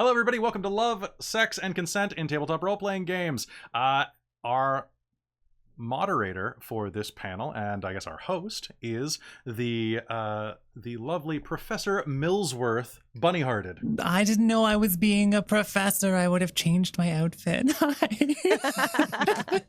Hello, everybody. Welcome to Love, Sex, and Consent in Tabletop Role-Playing Games. Our moderator for this panel, and I guess our host, is the lovely Professor Millsworth Bunny-Hearted. I didn't know I was being a professor. I would have changed my outfit. Hi.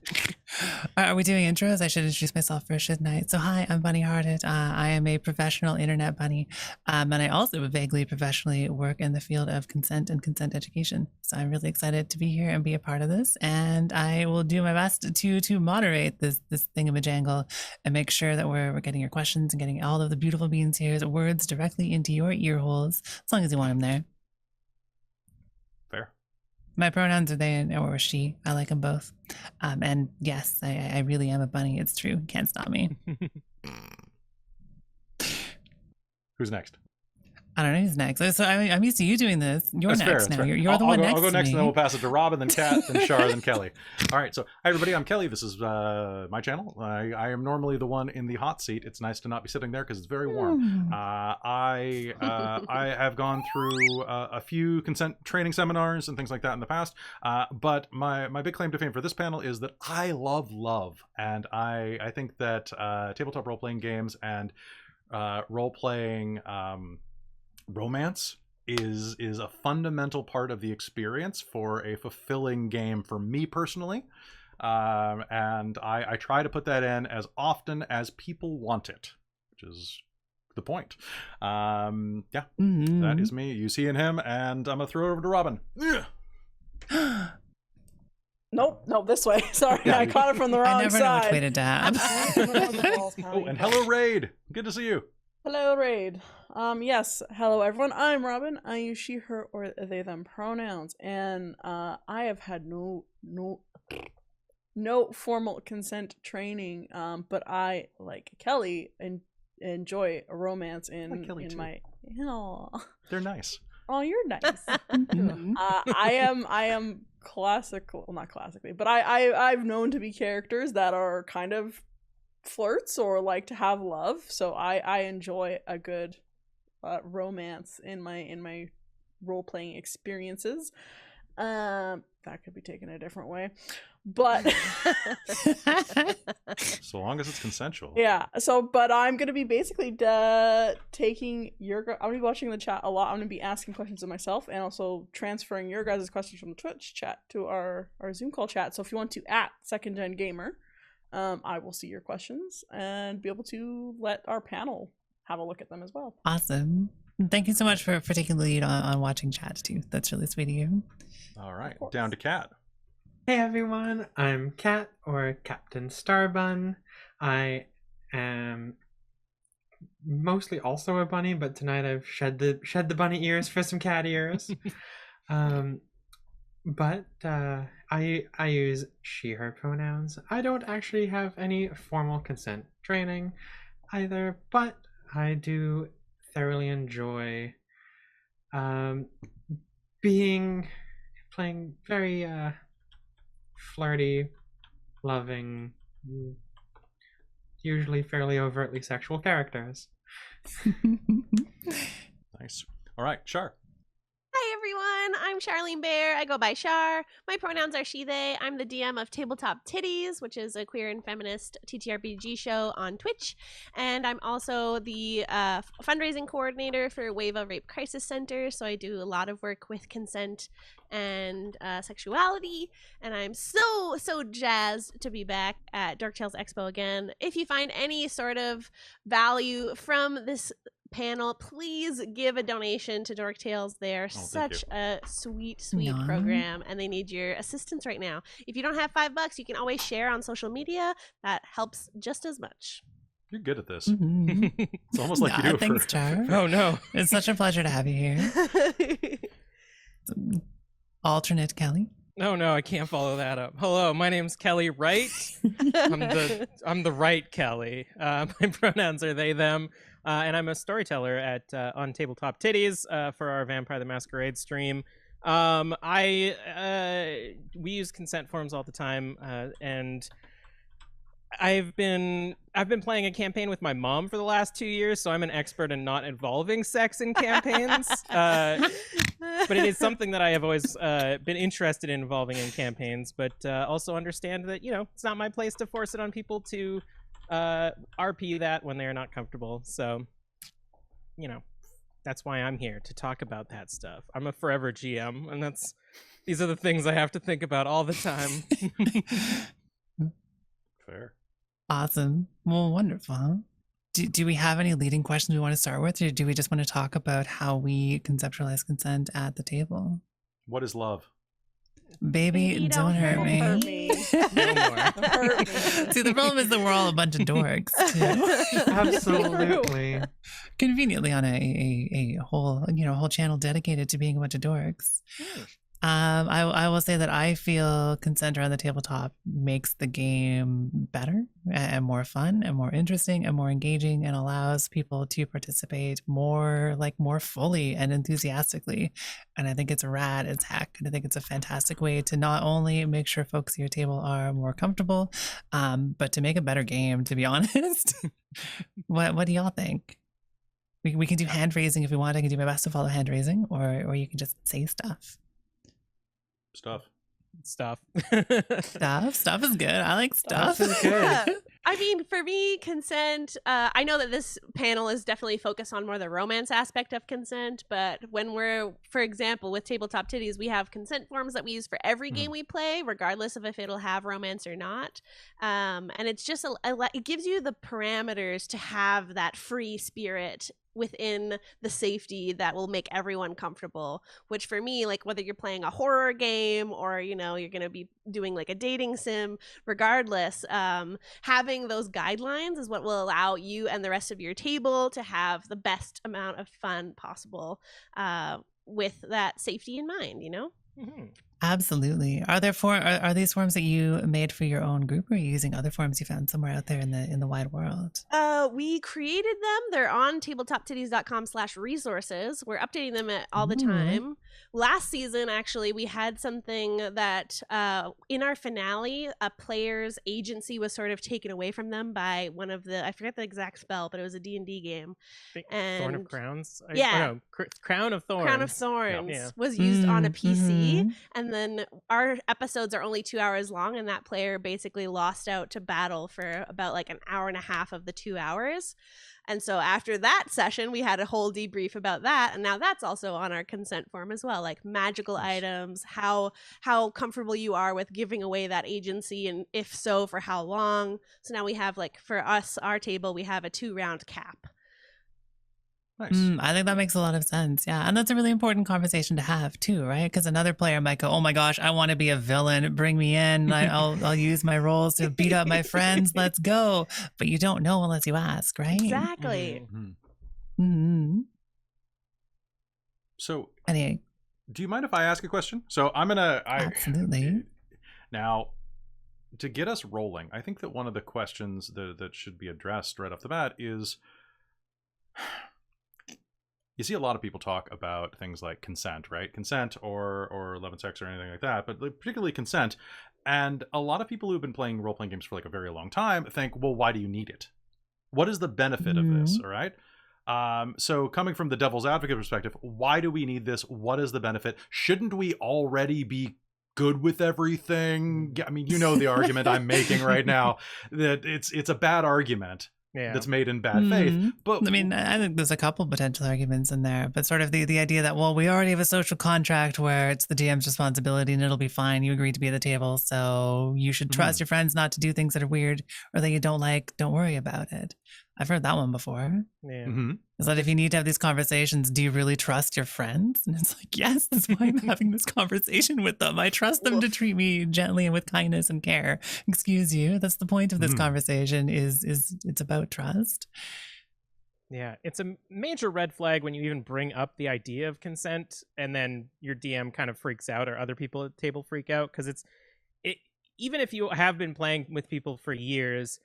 Are we doing intros? I should introduce myself first, shouldn't I? So hi, I'm Bunny-Hearted. I am a professional internet bunny, and I also vaguely professionally work in the field of consent and consent education. So I'm really excited to be here and be a part of this, and I will do my best to moderate this thingamajangle and make sure that we're getting your questions and getting all of the beautiful beans here's words directly into your ear holes, as long as you want them there. Fair. My pronouns are they or she. I like them both. And yes, I really am a bunny. It's true. Can't stop me. Who's next? I don't know who's next. So I'm used to you doing this. You're That's next fair, now. fair. You're the one next to me. I'll go next, and then we'll pass it to Robin, then Kat, then Shar, then Kelly. All right, so hi, everybody. I'm Kelly. This is my channel. I am normally the one in the hot seat. It's nice to not be sitting there because it's very warm. I have gone through a few consent training seminars and things like that in the past, but my big claim to fame for this panel is that I love love, and I think that tabletop role-playing games and role-playing romance is a fundamental part of the experience for a fulfilling game for me personally, and I try to put that in as often as people want it, which is the point. That is me. You see in him, and I'm gonna throw it over to Robin. Nope, this way. Sorry, yeah, I caught it from the wrong side. I never know which way to dab. Oh, and hello, Raid. Good to see you. Hello, Raid. Yes, hello everyone. I'm Robin. I use she, her, or they, them pronouns, and I have had no formal consent training. But I, like Kelly, enjoy a romance in my. Oh, they're nice. Oh, you're nice. I am classical, well, not classically, but I've known to be characters that are kind of flirts or like to have love, so I enjoy a good romance in my role-playing experiences. That could be taken a different way, but so long as it's consensual. Yeah, so but I'm gonna be basically taking I'm gonna be watching the chat a lot. I'm gonna be asking questions of myself and also transferring your guys' questions from the Twitch chat to our Zoom call chat. So if you want to @SecondGenGamer, I will see your questions and be able to let our panel have a look at them as well. Awesome. Thank you so much for taking the lead on watching chat too. That's really sweet of you. All right, down to Kat. Hey everyone, I'm Kat, or Captain Starbun. I am mostly also a bunny, but tonight I've shed the bunny ears for some cat ears. But I use she, her pronouns. I don't actually have any formal consent training either, but I do thoroughly enjoy playing very flirty, loving, usually fairly overtly sexual characters. Nice. All right, Shar. Hi everyone, I'm Charlene Bear. I go by Char. My pronouns are she, they. I'm the DM of Tabletop Titties, which is a queer and feminist TTRPG show on Twitch. And I'm also the fundraising coordinator for Wave of Rape Crisis Center. So I do a lot of work with consent and sexuality. And I'm so jazzed to be back at Dork Tales Expo again. If you find any sort of value from this panel, please give a donation to Dork Tales. They're such a sweet program, and they need your assistance right now. If you don't have $5, you can always share on social media. That helps just as much. You're good at this. It's almost like you do it thanks, Char. Oh no, it's such a pleasure to have you here. Alternate Kelly. No, I can't follow that up. Hello, my name's Kelly Wright. I'm the right Kelly. My pronouns are they, them. And I'm a storyteller at on Tabletop Titties for our Vampire the Masquerade stream. We use consent forms all the time, and I've been playing a campaign with my mom for the last 2 years, so I'm an expert in not involving sex in campaigns. But it is something that I have always been interested in involving in campaigns, but also understand that, it's not my place to force it on people to RP that when they're not comfortable. So, that's why I'm here, to talk about that stuff. I'm a forever GM, and these are the things I have to think about all the time. Fair. Awesome. Well, wonderful. Do we have any leading questions we want to start with, or do we just want to talk about how we conceptualize consent at the table? What is love? Baby, don't hurt me. Hurt me. No more. Hurt me. See, the problem is that we're all a bunch of dorks, too. Absolutely. Conveniently on a whole channel dedicated to being a bunch of dorks. I will say that I feel consent around the tabletop makes the game better and more fun and more interesting and more engaging, and allows people to participate more fully and enthusiastically. And I think it's rad as heck. And I think it's a fantastic way to not only make sure folks at your table are more comfortable, but to make a better game, to be honest. What do y'all think? We can do hand raising if we want. I can do my best to follow hand raising, or you can just say stuff. Stuff. Stuff. Stuff is good. I like stuff. Stuff is good. I mean, for me, consent, I know that this panel is definitely focused on more the romance aspect of consent, but when we're, for example, with Tabletop Titties, we have consent forms that we use for every game we play, regardless of if it'll have romance or not. And it's just, it gives you the parameters to have that free spirit within the safety that will make everyone comfortable, which for me, like whether you're playing a horror game or you're going to be doing like a dating sim, regardless, having those guidelines is what will allow you and the rest of your table to have the best amount of fun possible, with that safety in mind. Mm-hmm. Absolutely. Are these forms that you made for your own group, or are you using other forms you found somewhere out there in the wide world? We created them. They're on tabletoptitties.com/resources. We're updating them all the time. Last season, actually, we had something that in our finale, a player's agency was sort of taken away from them by one of I forget the exact spell, but it was a D&D game. Thorn of Crowns? Yeah. Crown of Thorns. Crown of Thorns Yeah. was used on a PC. Mm-hmm. And then our episodes are only 2 hours long, and that player basically lost out to battle for about like an hour and a half of the 2 hours. And so after that session, we had a whole debrief about that. And now that's also on our consent form as well, like magical items, how comfortable you are with giving away that agency, and if so, for how long. So now we have, like, for us, our table, we have a 2-round cap. Nice. I think that makes a lot of sense. Yeah. And that's a really important conversation to have too, right? Because another player might go, oh my gosh, I want to be a villain. Bring me in. I'll use my roles to beat up my friends. Let's go. But you don't know unless you ask, right? Exactly. Mm-hmm. Mm-hmm. So, Anyway, do you mind if I ask a question? So I'm gonna. absolutely. Now, to get us rolling, I think that one of the questions that should be addressed right off the bat is, you see a lot of people talk about things like consent, right? Consent or love and sex or anything like that, but particularly consent. And a lot of people who've been playing role-playing games for like a very long time think, well, why do you need it? What is the benefit of this, all right? So coming from the devil's advocate perspective, why do we need this? What is the benefit? Shouldn't we already be good with everything? I mean, you know the argument I'm making right now, that it's a bad argument. Yeah. That's made in bad faith. But I mean, I think there's a couple potential arguments in there, but sort of the idea that, well, we already have a social contract where it's the DM's responsibility and it'll be fine. You agreed to be at the table, so you should trust your friends not to do things that are weird or that you don't like. Don't worry about it. I've heard that one before. Yeah. Mm-hmm. Is that if you need to have these conversations, do you really trust your friends? And it's like, yes, that's why I'm having this conversation with them. I trust them to treat me gently and with kindness and care. Excuse you. That's the point of this conversation is it's about trust. Yeah, it's a major red flag when you even bring up the idea of consent and then your DM kind of freaks out or other people at the table freak out, because even if you have been playing with people for years,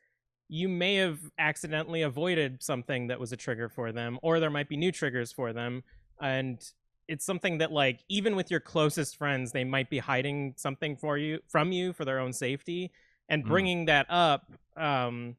you may have accidentally avoided something that was a trigger for them, or there might be new triggers for them. And it's something that, like, even with your closest friends, they might be hiding something from you for their own safety. And bringing that up, I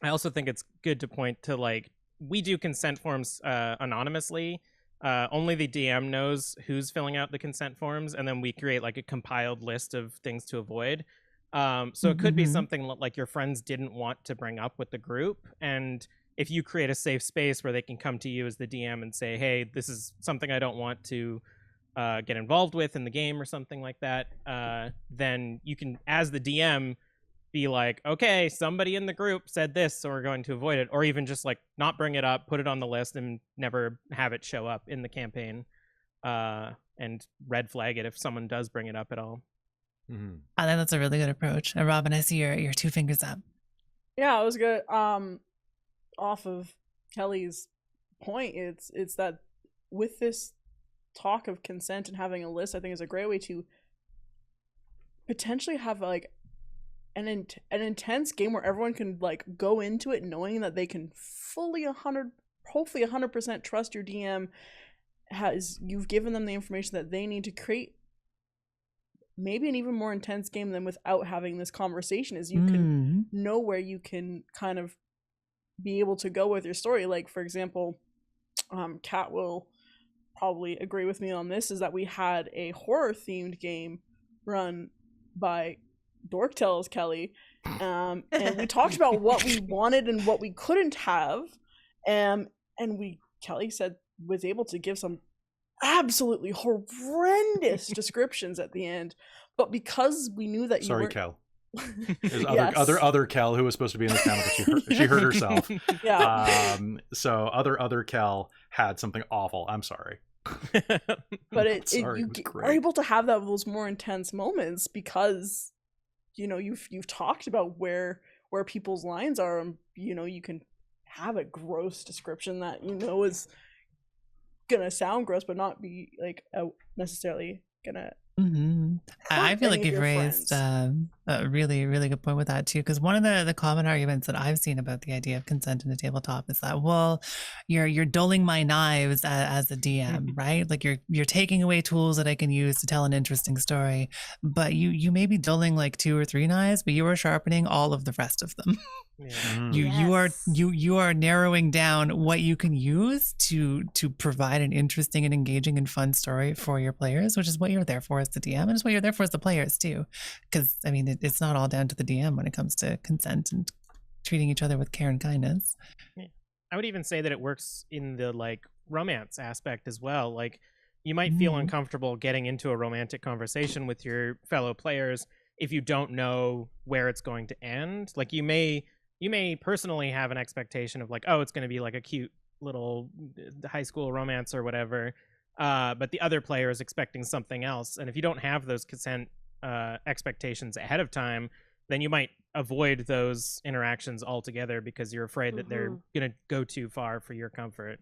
also think it's good to point to, like, we do consent forms anonymously. Only the DM knows who's filling out the consent forms, and then we create like a compiled list of things to avoid. So it could be something like your friends didn't want to bring up with the group, and if you create a safe space where they can come to you as the DM and say, hey, this is something I don't want to get involved with in the game or something like that, then you can, as the DM, be like, okay, somebody in the group said this, so we're going to avoid it, or even just like not bring it up, put it on the list, and never have it show up in the campaign, and red flag it if someone does bring it up at all. I think that's a really good approach. And Robin, I see your 2 fingers up. Yeah, it was good. Off of Kelly's point, it's that with this talk of consent and having a list, I think is a great way to potentially have like an intense game where everyone can like go into it knowing that they can fully 100% trust your DM. You've given them the information that they need to create maybe an even more intense game than without having this conversation, is you can know where you can kind of be able to go with your story. Like, for example, Kat will probably agree with me on this, is that we had a horror themed game run by Dork Tales Kelly, and we talked about what we wanted and what we couldn't have, and Kelly was able to give some absolutely horrendous descriptions at the end, but because we knew that Kel. There's Yes. other Kel who was supposed to be in this panel, but she hurt herself. Yeah. So other Kel had something awful. I'm sorry. But Sorry, you it was are great. able to have those more intense moments because you've talked about where people's lines are, and you can have a gross description that is gonna sound gross but not be like necessarily gonna I feel like any of you've your raised friends. a really, really good point with that too. Because one of the common arguments that I've seen about the idea of consent in a tabletop is that, well, you're dulling my knives as a DM, right? Like you're taking away tools that I can use to tell an interesting story, but you may be dulling like 2 or 3 knives, but you are sharpening all of the rest of them. You are narrowing down what you can use to provide an interesting and engaging and fun story for your players, which is what you're there for as the DM, and it's what you're there for as the players too. Because I mean, it's not all down to the DM when it comes to consent and treating each other with care and kindness. I would even say that it works in the like romance aspect as well. Like you might feel uncomfortable getting into a romantic conversation with your fellow players if you don't know where it's going to end. Like you may personally have an expectation of like, oh, it's going to be like a cute little high school romance or whatever, but the other player is expecting something else. And if you don't have those consent expectations ahead of time, then you might avoid those interactions altogether because you're afraid that they're going to go too far for your comfort.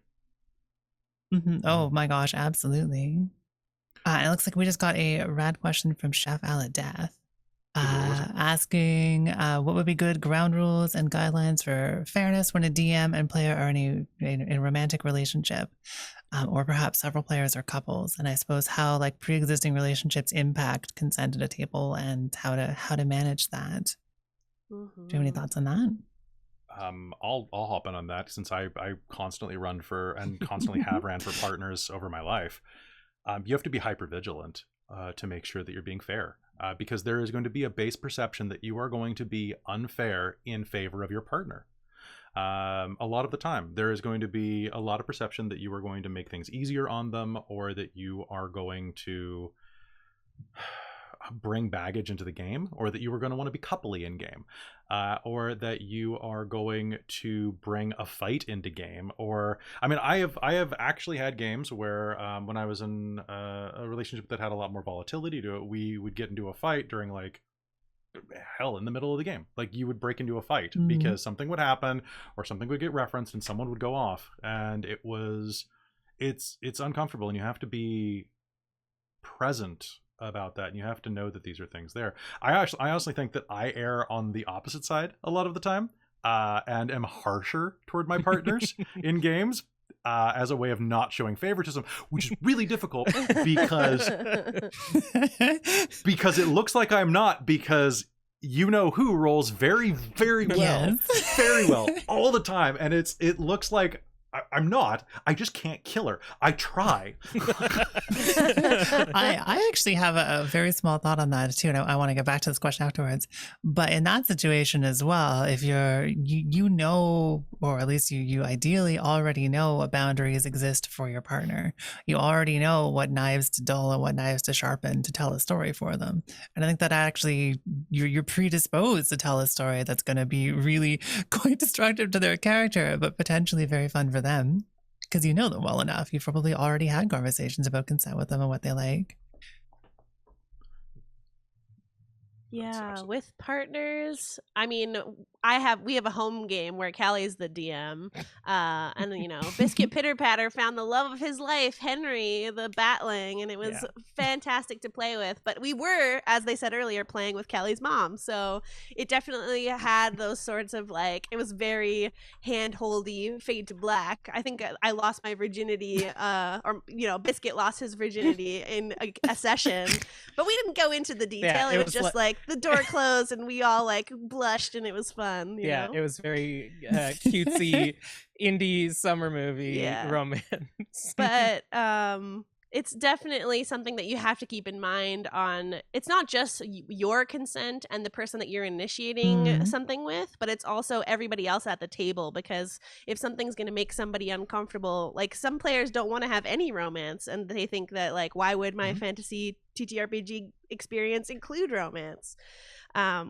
Oh my gosh, absolutely. It looks like we just got a rad question from Chef Aladeath. Asking what would be good ground rules and guidelines for fairness when a DM and player are in a romantic relationship, or perhaps several players or couples, and I suppose how like pre-existing relationships impact consent at a table and how to manage that. Do you have any thoughts on that? I'll hop in on that since I constantly run for and constantly have ran for partners over my life. You have to be hyper vigilant to make sure that you're being fair. Because there is going to be a base perception that you are going to be unfair in favor of your partner. A lot of the time, there is going to be a lot of perception that you are going to make things easier on them, or that you are going to bring baggage into the game, or that you are going to want to be coupley in game, or that you are going to bring a fight into game. Or I mean, I have actually had games where when I was in a relationship that had a lot more volatility to it, we would get into a fight during like hell in the middle of the game. Like you would break into a fight because something would happen or something would get referenced and someone would go off, and it's uncomfortable, and you have to be present about that, and you have to know that these are things there. I honestly think that I err on the opposite side a lot of the time, and am harsher toward my partners in games as a way of not showing favoritism, which is really difficult because it looks like I'm not, because you know who rolls very, very well, Yes. very well all the time, and it looks like I'm not. I just can't kill her. I try. I actually have a very small thought on that too, and I want to get back to this question afterwards. But in that situation as well, if you know, or at least you ideally already know what boundaries exist for your partner. You already know what knives to dull and what knives to sharpen to tell a story for them. And I think that actually you're predisposed to tell a story that's going to be really quite destructive to their character, but potentially very fun for them because you know them well enough. You've probably already had conversations about consent with them and what they like. Yeah, with partners, I mean, we have a home game where Callie's the DM, and Biscuit Pitter Patter found the love of his life, Henry the Batling, and it was fantastic to play with. But we were, as they said earlier, playing with Callie's mom, so it definitely had those sorts of it was very hand-holdy, fade to black. I think I lost my virginity, or Biscuit lost his virginity in a session, but we didn't go into the detail. It was just the door closed and we all blushed and it was fun. You know? It was very cutesy indie summer movie romance. But it's definitely something that you have to keep in mind it's not just your consent and the person that you're initiating something with, but it's also everybody else at the table, because if something's going to make somebody uncomfortable, some players don't want to have any romance and they think that why would my fantasy TTRPG experience include romance?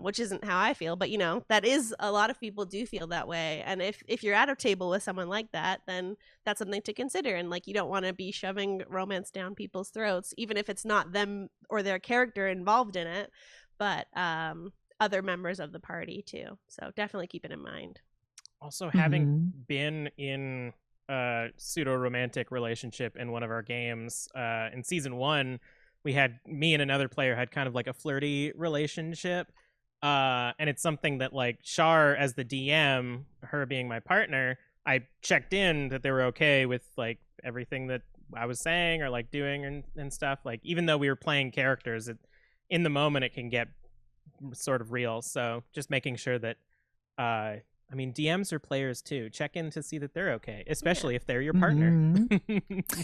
Which isn't how I feel, but that is, a lot of people do feel that way. And if you're at a table with someone like that, then that's something to consider. And you don't want to be shoving romance down people's throats, even if it's not them or their character involved in it, but other members of the party too. So definitely keep it in mind. Also, having been in a pseudo-romantic relationship in one of our games, in season 1, me and another player had kind of a flirty relationship, and it's something that Shar, as the DM, her being my partner, I checked in that they were okay with everything that I was saying or doing and stuff. Even though we were playing characters, in the moment it can get sort of real. So just making sure that DMs are players too. Check in to see that they're okay, especially if they're your partner.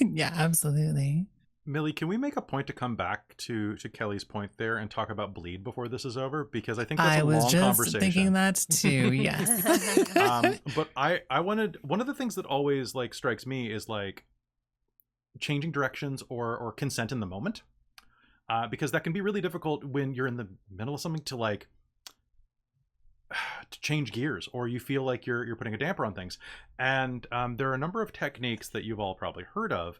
Yeah, absolutely. Millie, can we make a point to come back to Kelly's point there and talk about bleed before this is over? Because I think that's a long conversation. I was just thinking that too, yes. But I wanted, one of the things that always strikes me is changing directions or consent in the moment. Because that can be really difficult when you're in the middle of something to change gears, or you feel like you're putting a damper on things. And there are a number of techniques that you've all probably heard of.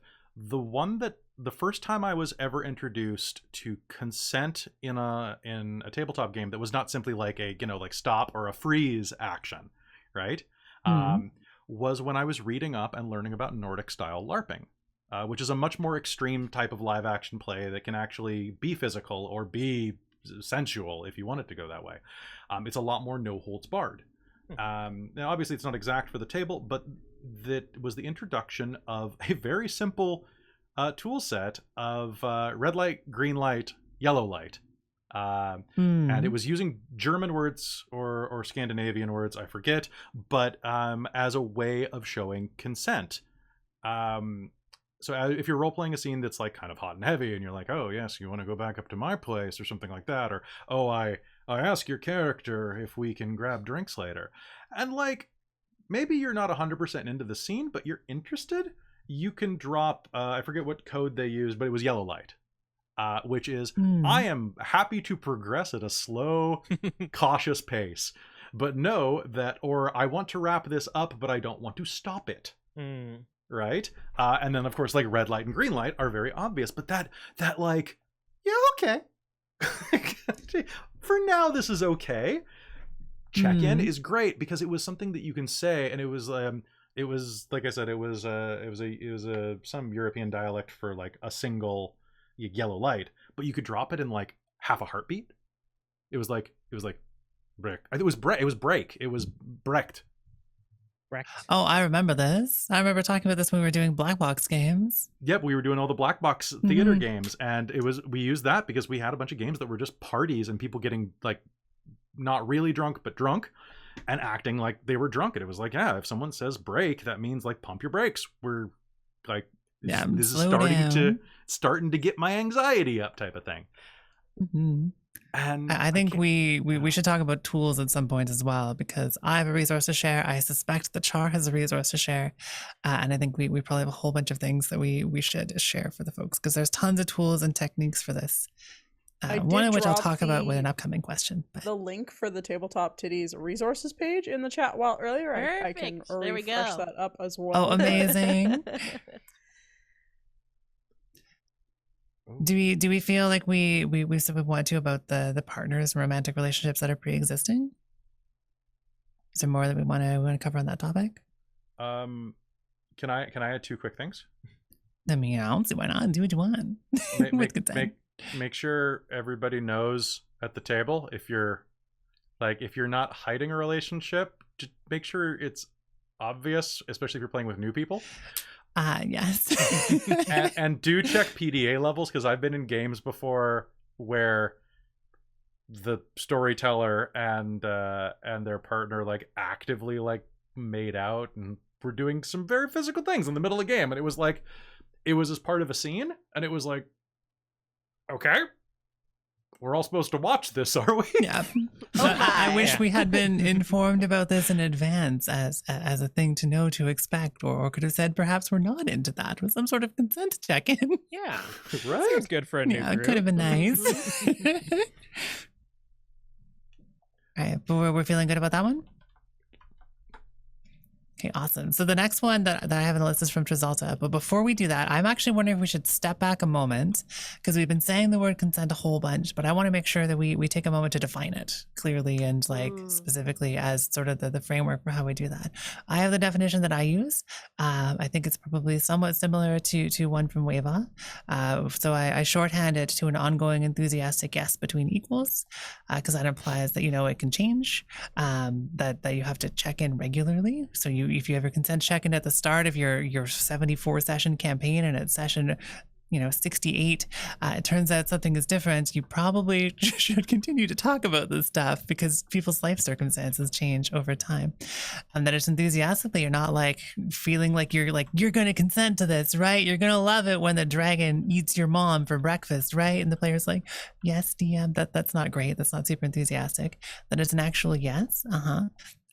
The first time I was ever introduced to consent in a tabletop game that was not simply a stop or a freeze action, right? Was when I was reading up and learning about Nordic style LARPing, which is a much more extreme type of live action play that can actually be physical or be sensual if you want it to go that way. It's a lot more no holds barred. Now obviously it's not exact for the table, but that was the introduction of a very simple tool set of red light, green light, yellow light. And it was using German words or Scandinavian words, I forget, but as a way of showing consent. So if you're role-playing a scene that's kind of hot and heavy and you're oh yes, you want to go back up to my place or something like that, or oh I ask your character if we can grab drinks later, and maybe you're not 100% into the scene but you're interested, you can drop I forget what code they used, but it was yellow light, which is I am happy to progress at a slow cautious pace, but know that, or I want to wrap this up but I don't want to stop it. Right? And then of course red light and green light are very obvious, but that yeah, okay. For now this is okay. Check-in is great because it was something that you can say, and it was like I said, it was some European dialect for a single yellow light, but you could drop it in half a heartbeat. It was break. It was break. It was brecht. Oh, I remember this. I remember talking about this when we were doing black box games. Yep, we were doing all the black box theater games, and we used that because we had a bunch of games that were just parties and people getting not really drunk, but drunk, and acting like they were drunk. And it was like, yeah, if someone says break, that means like pump your brakes. We're like, this is starting to get my anxiety up, type of thing. Mm-hmm. And I think we should talk about tools at some point as well, because I have a resource to share. I suspect that Char has a resource to share. And I think we probably have a whole bunch of things that we should share for the folks, because there's tons of tools and techniques for this. One of which I'll talk about with an upcoming question. But. The link for the Tabletop Titties resources page in the chat earlier. I can refresh that up as well. Oh, amazing. Do we feel like we want to about the partners and romantic relationships that are pre-existing? Is there more that we want to cover on that topic? Can I add 2 quick things? I mean, I don't see why not. Do what you want. Make sure everybody knows at the table, if you're not hiding a relationship, just make sure it's obvious, especially if you're playing with new people. Yes. and do check PDA levels, because I've been in games before where the storyteller and their partner like actively like made out and were doing some very physical things in the middle of the game, and it was as part of a scene, and it was like, okay, we're all supposed to watch this, are we? Yeah. I wish we had been informed about this in advance as a thing to know to expect, or could have said perhaps we're not into that with some sort of consent check-in. Yeah, right. Seems good for a new group. It could have been nice. All right, but we're feeling good about that one? Okay, awesome. So the next one that I have on the list is from Trizalta. But before we do that, I'm actually wondering if we should step back a moment, because we've been saying the word consent a whole bunch, but I want to make sure that we take a moment to define it clearly and specifically as sort of the framework for how we do that. I have the definition that I use. I think it's probably somewhat similar to one from Weva. So I shorthand it to an ongoing enthusiastic yes between equals, because that implies that, it can change, that you have to check in regularly. So if you ever consent check in at the start of your 74 session campaign, and at session 68 it turns out something is different, you probably should continue to talk about this stuff, because people's life circumstances change over time. And that it's enthusiastically, you're not like feeling like you're going to consent to this, right? You're going to love it when the dragon eats your mom for breakfast, right? And the player's like, yes, DM, that's not great, that's not super enthusiastic. That it's an actual yes,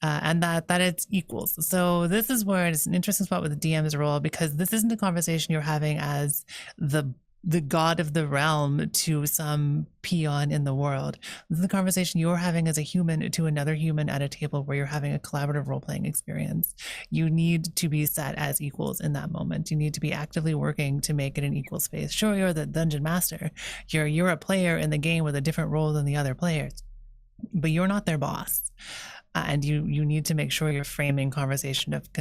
and that it's equals. So this is where it's an interesting spot with the DM's role, because this isn't a conversation you're having as the god of the realm to some peon in the world. This is the conversation you're having as a human to another human at a table where you're having a collaborative role-playing experience. You need to be set as equals in that moment. You need to be actively working to make it an equal space. Sure, you're the dungeon master. You're a player in the game with a different role than the other players, but you're not their boss. And you need to make sure you're framing conversation of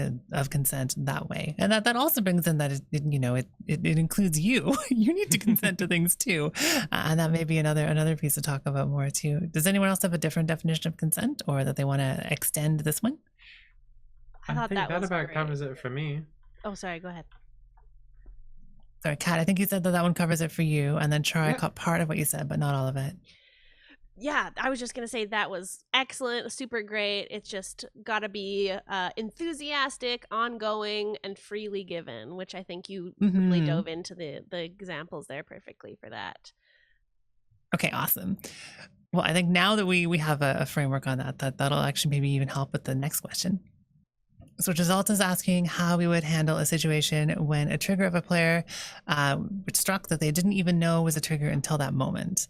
consent that way, and that also brings in that it includes you. You need to consent to things too, and that may be another piece to talk about more too. Does anyone else have a different definition of consent, or that they want to extend this one? I thought that was about great. covers it for me. Oh, sorry. Go ahead. Sorry, Kat. I think you said that one covers it for you, and then Char, I caught part of what you said, but not all of it. Yeah, I was just going to say that was excellent, super great. It's just got to be enthusiastic, ongoing, and freely given, which I think you really dove into the examples there perfectly for that. Okay, awesome. Well, I think now that we have a framework on that'll actually maybe even help with the next question. So Gisalta's asking how we would handle a situation when a trigger of a player which struck that they didn't even know was a trigger until that moment.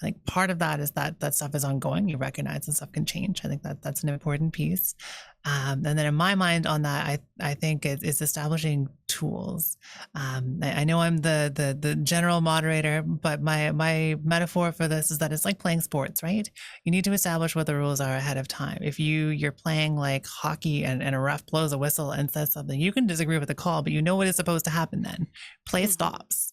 I think part of that is that stuff is ongoing. You recognize that stuff can change. I think that's an important piece. And then in my mind on that, I think it's establishing tools. I know I'm the general moderator, but my metaphor for this is that it's like playing sports, right? You need to establish what the rules are ahead of time. If you're playing like hockey and a ref blows a whistle and says something, you can disagree with the call, but you know what is supposed to happen then. Play stops.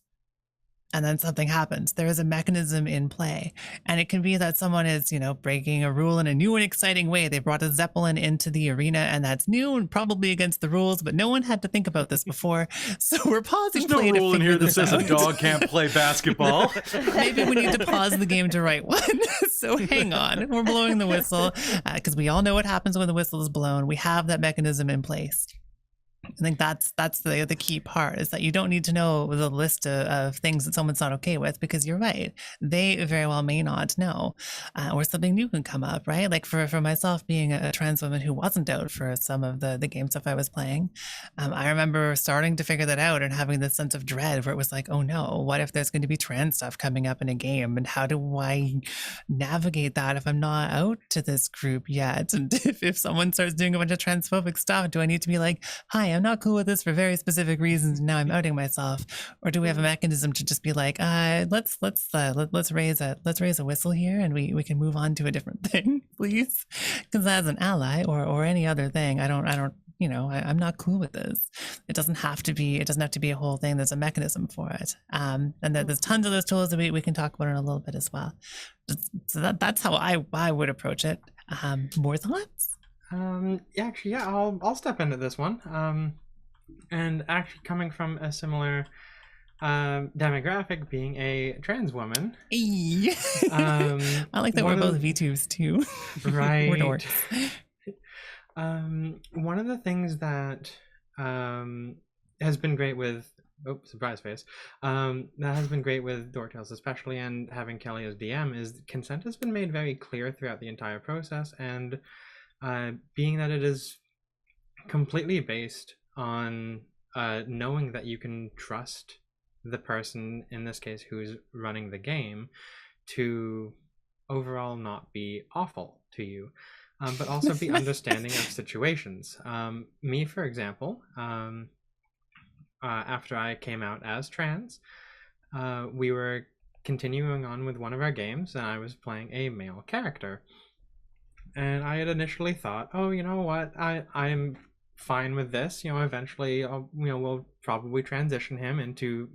And then something happens. There is a mechanism in play. And it can be that someone is, breaking a rule in a new and exciting way. They brought a Zeppelin into the arena, and that's new and probably against the rules, but no one had to think about this before. So we're pausing play to no rule in here that says out. a dog can't play basketball. Maybe we need to pause the game to write one. So hang on, we're blowing the whistle because we all know what happens when the whistle is blown. We have that mechanism in place. I think that's the key part, is that you don't need to know the list of things that someone's not okay with, because you're right, they very well may not know, or something new can come up, right? Like for myself, being a trans woman who wasn't out for some of the game stuff I was playing, I remember starting to figure that out and having this sense of dread where it was like, oh no, what if there's going to be trans stuff coming up in a game, and how do I navigate that if I'm not out to this group yet? And if someone starts doing a bunch of transphobic stuff, do I need to be like, hi, I'm not cool with this for very specific reasons, and now I'm outing myself? Or do we have a mechanism to just be like, let's raise a whistle here, and we can move on to a different thing, please? Because as an ally or any other thing, I'm not cool with this. It doesn't have to be a whole thing. There's a mechanism for it, and there's tons of those tools that we can talk about in a little bit as well. So that's how I would approach it. More thoughts? I'll step into this one. And actually, coming from a similar demographic, being a trans woman. I like that we're both VTubes too. Right. We're dorks. One of the things that has been great with surprise face, that has been great with Dork Tales especially, and having Kelly as DM, is consent has been made very clear throughout the entire process, and being that it is completely based on knowing that you can trust the person, in this case who's running the game, to overall not be awful to you, but also be understanding of situations. Me, for example, after I came out as trans, we were continuing on with one of our games, and I was playing a male character. And I had initially thought, oh, you know what, I'm fine with this. Eventually, we'll probably transition him into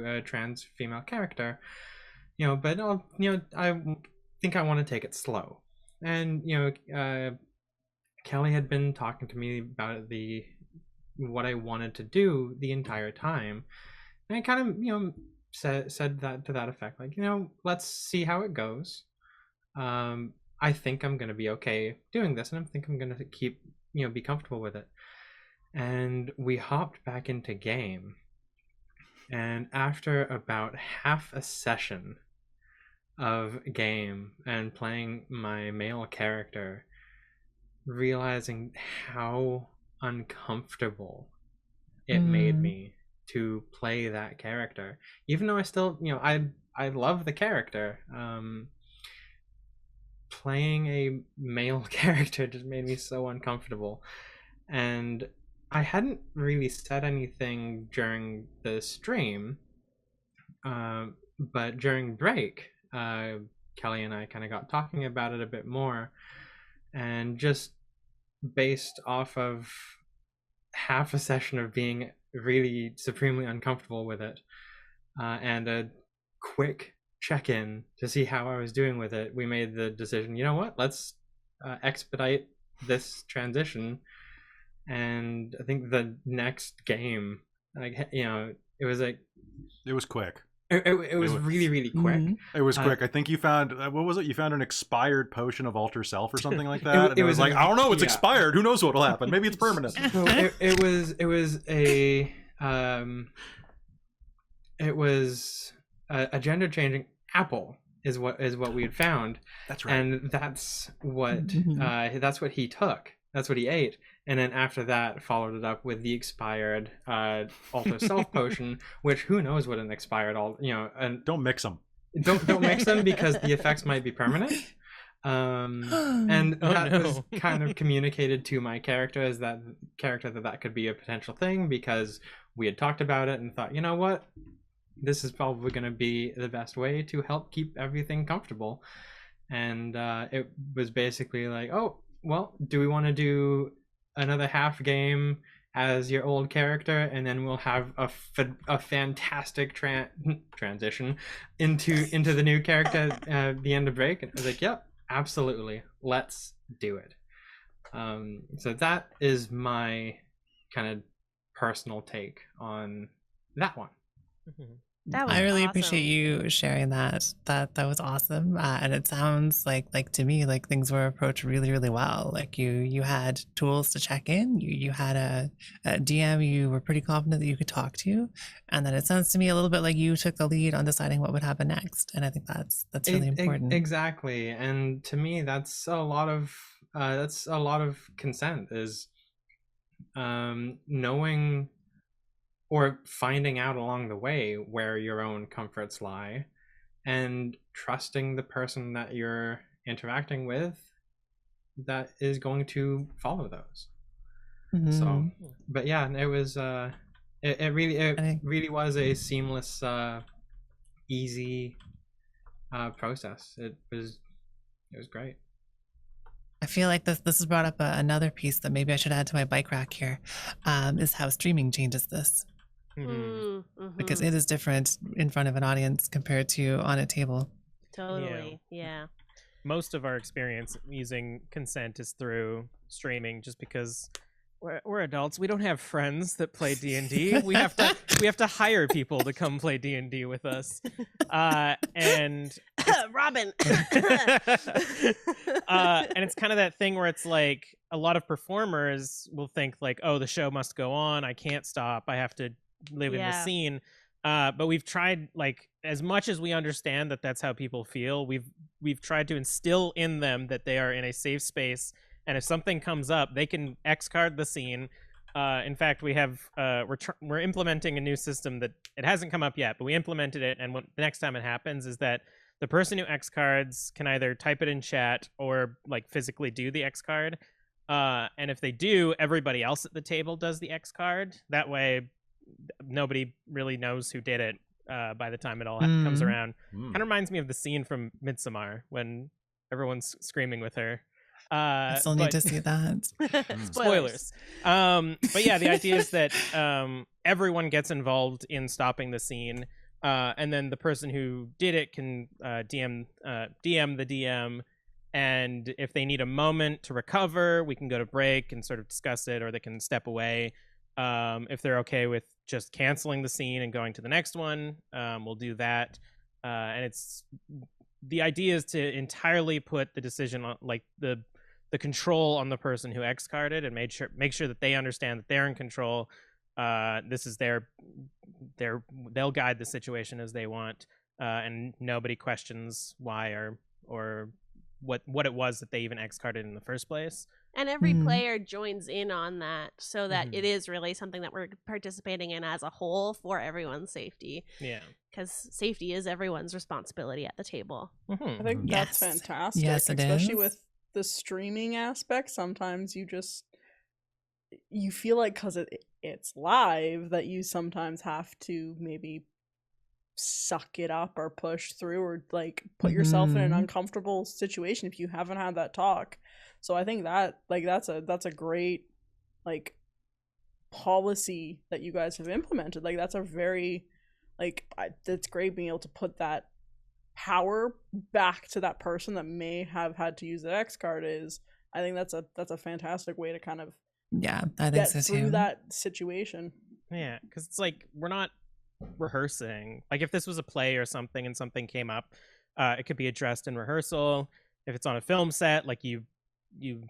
a trans female character. But I think I want to take it slow. And Kelly had been talking to me about what I wanted to do the entire time, and I kind of said that to that effect, like, let's see how it goes. I think I'm going to be okay doing this, and I think I'm going to keep, be comfortable with it. And we hopped back into game. And after about half a session of game and playing my male character, realizing how uncomfortable it made me to play that character, even though I still, I love the character. Playing a male character just made me so uncomfortable, and I hadn't really said anything during the stream, but during break, Kelly and I kind of got talking about it a bit more, and just based off of half a session of being really supremely uncomfortable with it, and a quick check-in to see how I was doing with it, we made the decision, you know what, let's expedite this transition. And I think the next game, it was quick. It was really, really quick. It was quick. I think you found, what was it? You found an expired potion of Alter Self or something like that. It was like, I don't know, it's expired. Who knows what'll happen? Maybe it's permanent. So it was a gender changing apple is what we had found. That's right. And that's what he took. That's what he ate. And then after that, followed it up with the expired Alter Self potion, which who knows what an expired and don't mix them. Don't mix them, because the effects might be permanent. And that was kind of communicated to my character as that could be a potential thing, because we had talked about it and thought, you know what, this is probably going to be the best way to help keep everything comfortable. And it was basically like, oh, well, do we want to do another half game as your old character, and then we'll have a fantastic transition into the new character at the end of break? And I was like, yep, absolutely, let's do it. So that is my kind of personal take on that one. That was I really awesome. appreciate you sharing that. That was awesome, and it sounds like to me like things were approached really, really well. Like you had tools to check in. You had a DM you were pretty confident that you could talk to, and then it sounds to me a little bit like you took the lead on deciding what would happen next. And I think that's really important. Exactly, and to me, that's a lot of consent, is knowing or finding out along the way where your own comforts lie, and trusting the person that you're interacting with that is going to follow those. So, but yeah, it was it really was a seamless, easy process. It was great. I feel like this has brought up another piece that maybe I should add to my bike rack here, is how streaming changes this. Because it is different in front of an audience compared to on a table. Totally, yeah. Most of our experience using consent is through streaming, just because we're adults. We don't have friends that play D&D. We have to hire people to come play D&D with us. And Robin. And it's kind of that thing where it's like a lot of performers will think like, oh, the show must go on. I can't stop. I have to live in the scene. But we've tried, like, as much as we understand that that's how people feel, we've tried to instill in them that they are in a safe space, and if something comes up, they can X card the scene. In fact, we have we're implementing a new system that it hasn't come up yet, but we implemented it, and the next time it happens is that the person who X cards can either type it in chat or like physically do the X card. And if they do, everybody else at the table does the X card. That way nobody really knows who did it by the time it all comes around. Kind of reminds me of the scene from Midsommar when everyone's screaming with her. I still need to see that. Spoilers. But yeah, the idea is that everyone gets involved in stopping the scene, and then the person who did it can DM the DM, and if they need a moment to recover, we can go to break and sort of discuss it, or they can step away. If they're okay with just canceling the scene and going to the next one, we'll do that. And the idea is to entirely put the decision on, like, the control on the person who X carded, and make sure that they understand that they're in control. This is they'll guide the situation as they want, and nobody questions why or what it was that they even X carded in the first place. And every player joins in on that, so that it is really something that we're participating in as a whole for everyone's safety. Yeah. Because safety is everyone's responsibility at the table. I think that's fantastic. Yes, it especially is. with the streaming aspect. Sometimes you feel like, because it's live, that you sometimes have to maybe suck it up or push through, or like put yourself in an uncomfortable situation if you haven't had that talk. So I think that, like, that's a great, like, policy that you guys have implemented. Like, that's a very, like, it's great being able to put that power back to that person that may have had to use the X card. I think that's a fantastic way to kind of I think get so through too. that situation. Yeah, because it's like we're not rehearsing. Like, if this was a play or something and something came up, it could be addressed in rehearsal. If it's on a film set, like you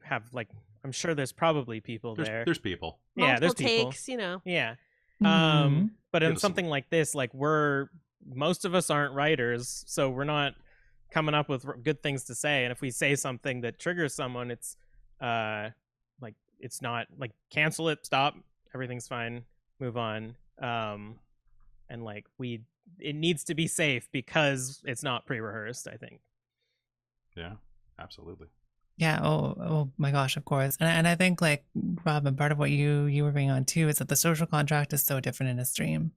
have, like, I'm sure there's probably people there. There's people. Yeah, there's Multiple people. takes, you know. Yeah. Mhm. But in Give us something like this, like, most of us aren't writers, so we're not coming up with good things to say. And if we say something that triggers someone, it's like, it's not like, cancel it, stop, everything's fine, move on. And like, it needs to be safe because it's not pre-rehearsed, I think. Yeah, absolutely. Yeah. Oh my gosh, of course. And I think, like, Robin, part of what you were bringing on too is that the social contract is so different in a stream.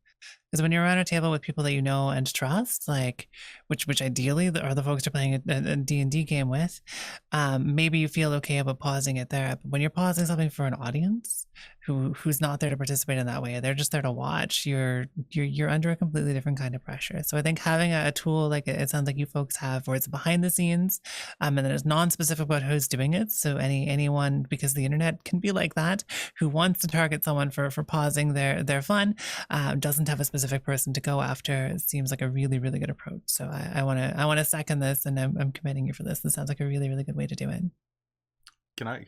Because when you're around a table with people that you know and trust, like, which ideally are the folks you're playing a D&D game with, maybe you feel okay about pausing it there. But when you're pausing something for an audience who's not there to participate in that way, they're just there to watch, you're under a completely different kind of pressure. So I think having a tool like it sounds like you folks have, where it's behind the scenes, and then it's non-specific about who's doing it. So anyone, because the internet can be like that, who wants to target someone for pausing their fun, doesn't have a specific person to go after, it seems like a really, really good approach. So I want to second this, and I'm commending you for this. This sounds like a really, really good way to do it. Can I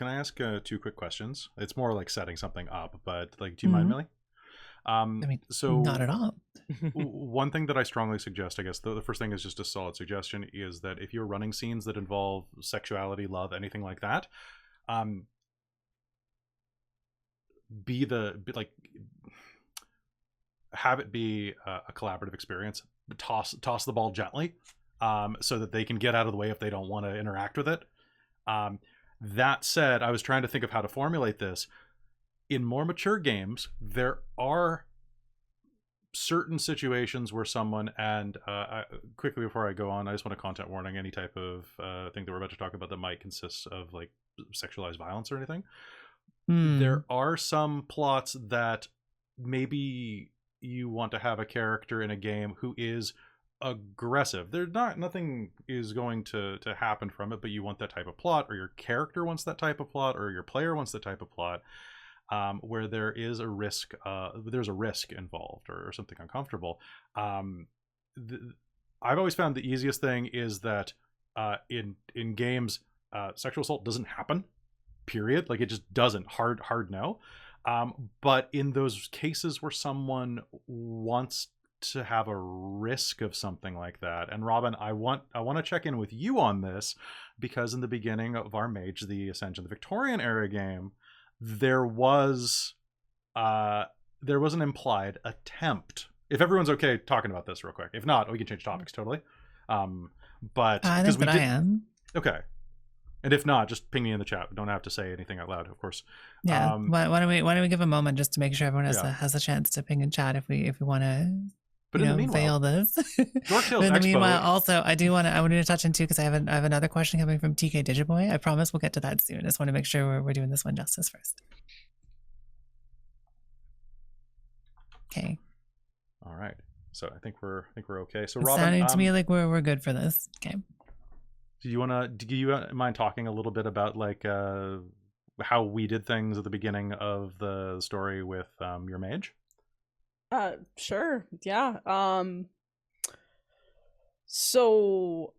ask 2 quick questions? It's more like setting something up, but like, do you mind, Millie? I mean, So not at all. one thing that I strongly suggest, I guess the first thing is just a solid suggestion, is that if you're running scenes that involve sexuality, love, anything like that, have it be a collaborative experience. Toss the ball gently, so that they can get out of the way if they don't want to interact with it. That said, I was trying to think of how to formulate this. In more mature games, there are certain situations where someone, and quickly before I go on, I just want a content warning, any type of thing that we're about to talk about that might consist of like sexualized violence or anything. There are some plots that maybe you want to have a character in a game who is aggressive. Nothing is going to happen from it, but you want that type of plot, or your character wants that type of plot, or your player wants that type of plot, where there is a risk, there's a risk involved, or something uncomfortable. I've always found the easiest thing is that in games, sexual assault doesn't happen, period. Like, it just doesn't. Hard no. But in those cases where someone wants to have a risk of something like that, and Robin, I want to check in with you on this, because in the beginning of our Mage the Ascension, the Victorian era game, there was an implied attempt. If everyone's okay talking about this real quick, if not, we can change topics totally. But I think that I am. Okay. And if not, just ping me in the chat. We don't have to say anything out loud, of course. Yeah. Why don't we give a moment just to make sure everyone has a chance to ping and chat if we want to. But in the meanwhile, fail this. Dork Tales But in the Expo. meanwhile, also, I want to touch into, because I have another question coming from TK Digiboy. I promise we'll get to that soon. I just want to make sure we're doing this one justice first. Okay. All right. So I think we're okay. So It's Robin, sounding to me like we're good for this. Okay. Do you mind talking a little bit about like how we did things at the beginning of the story with your mage? Sure. Yeah. So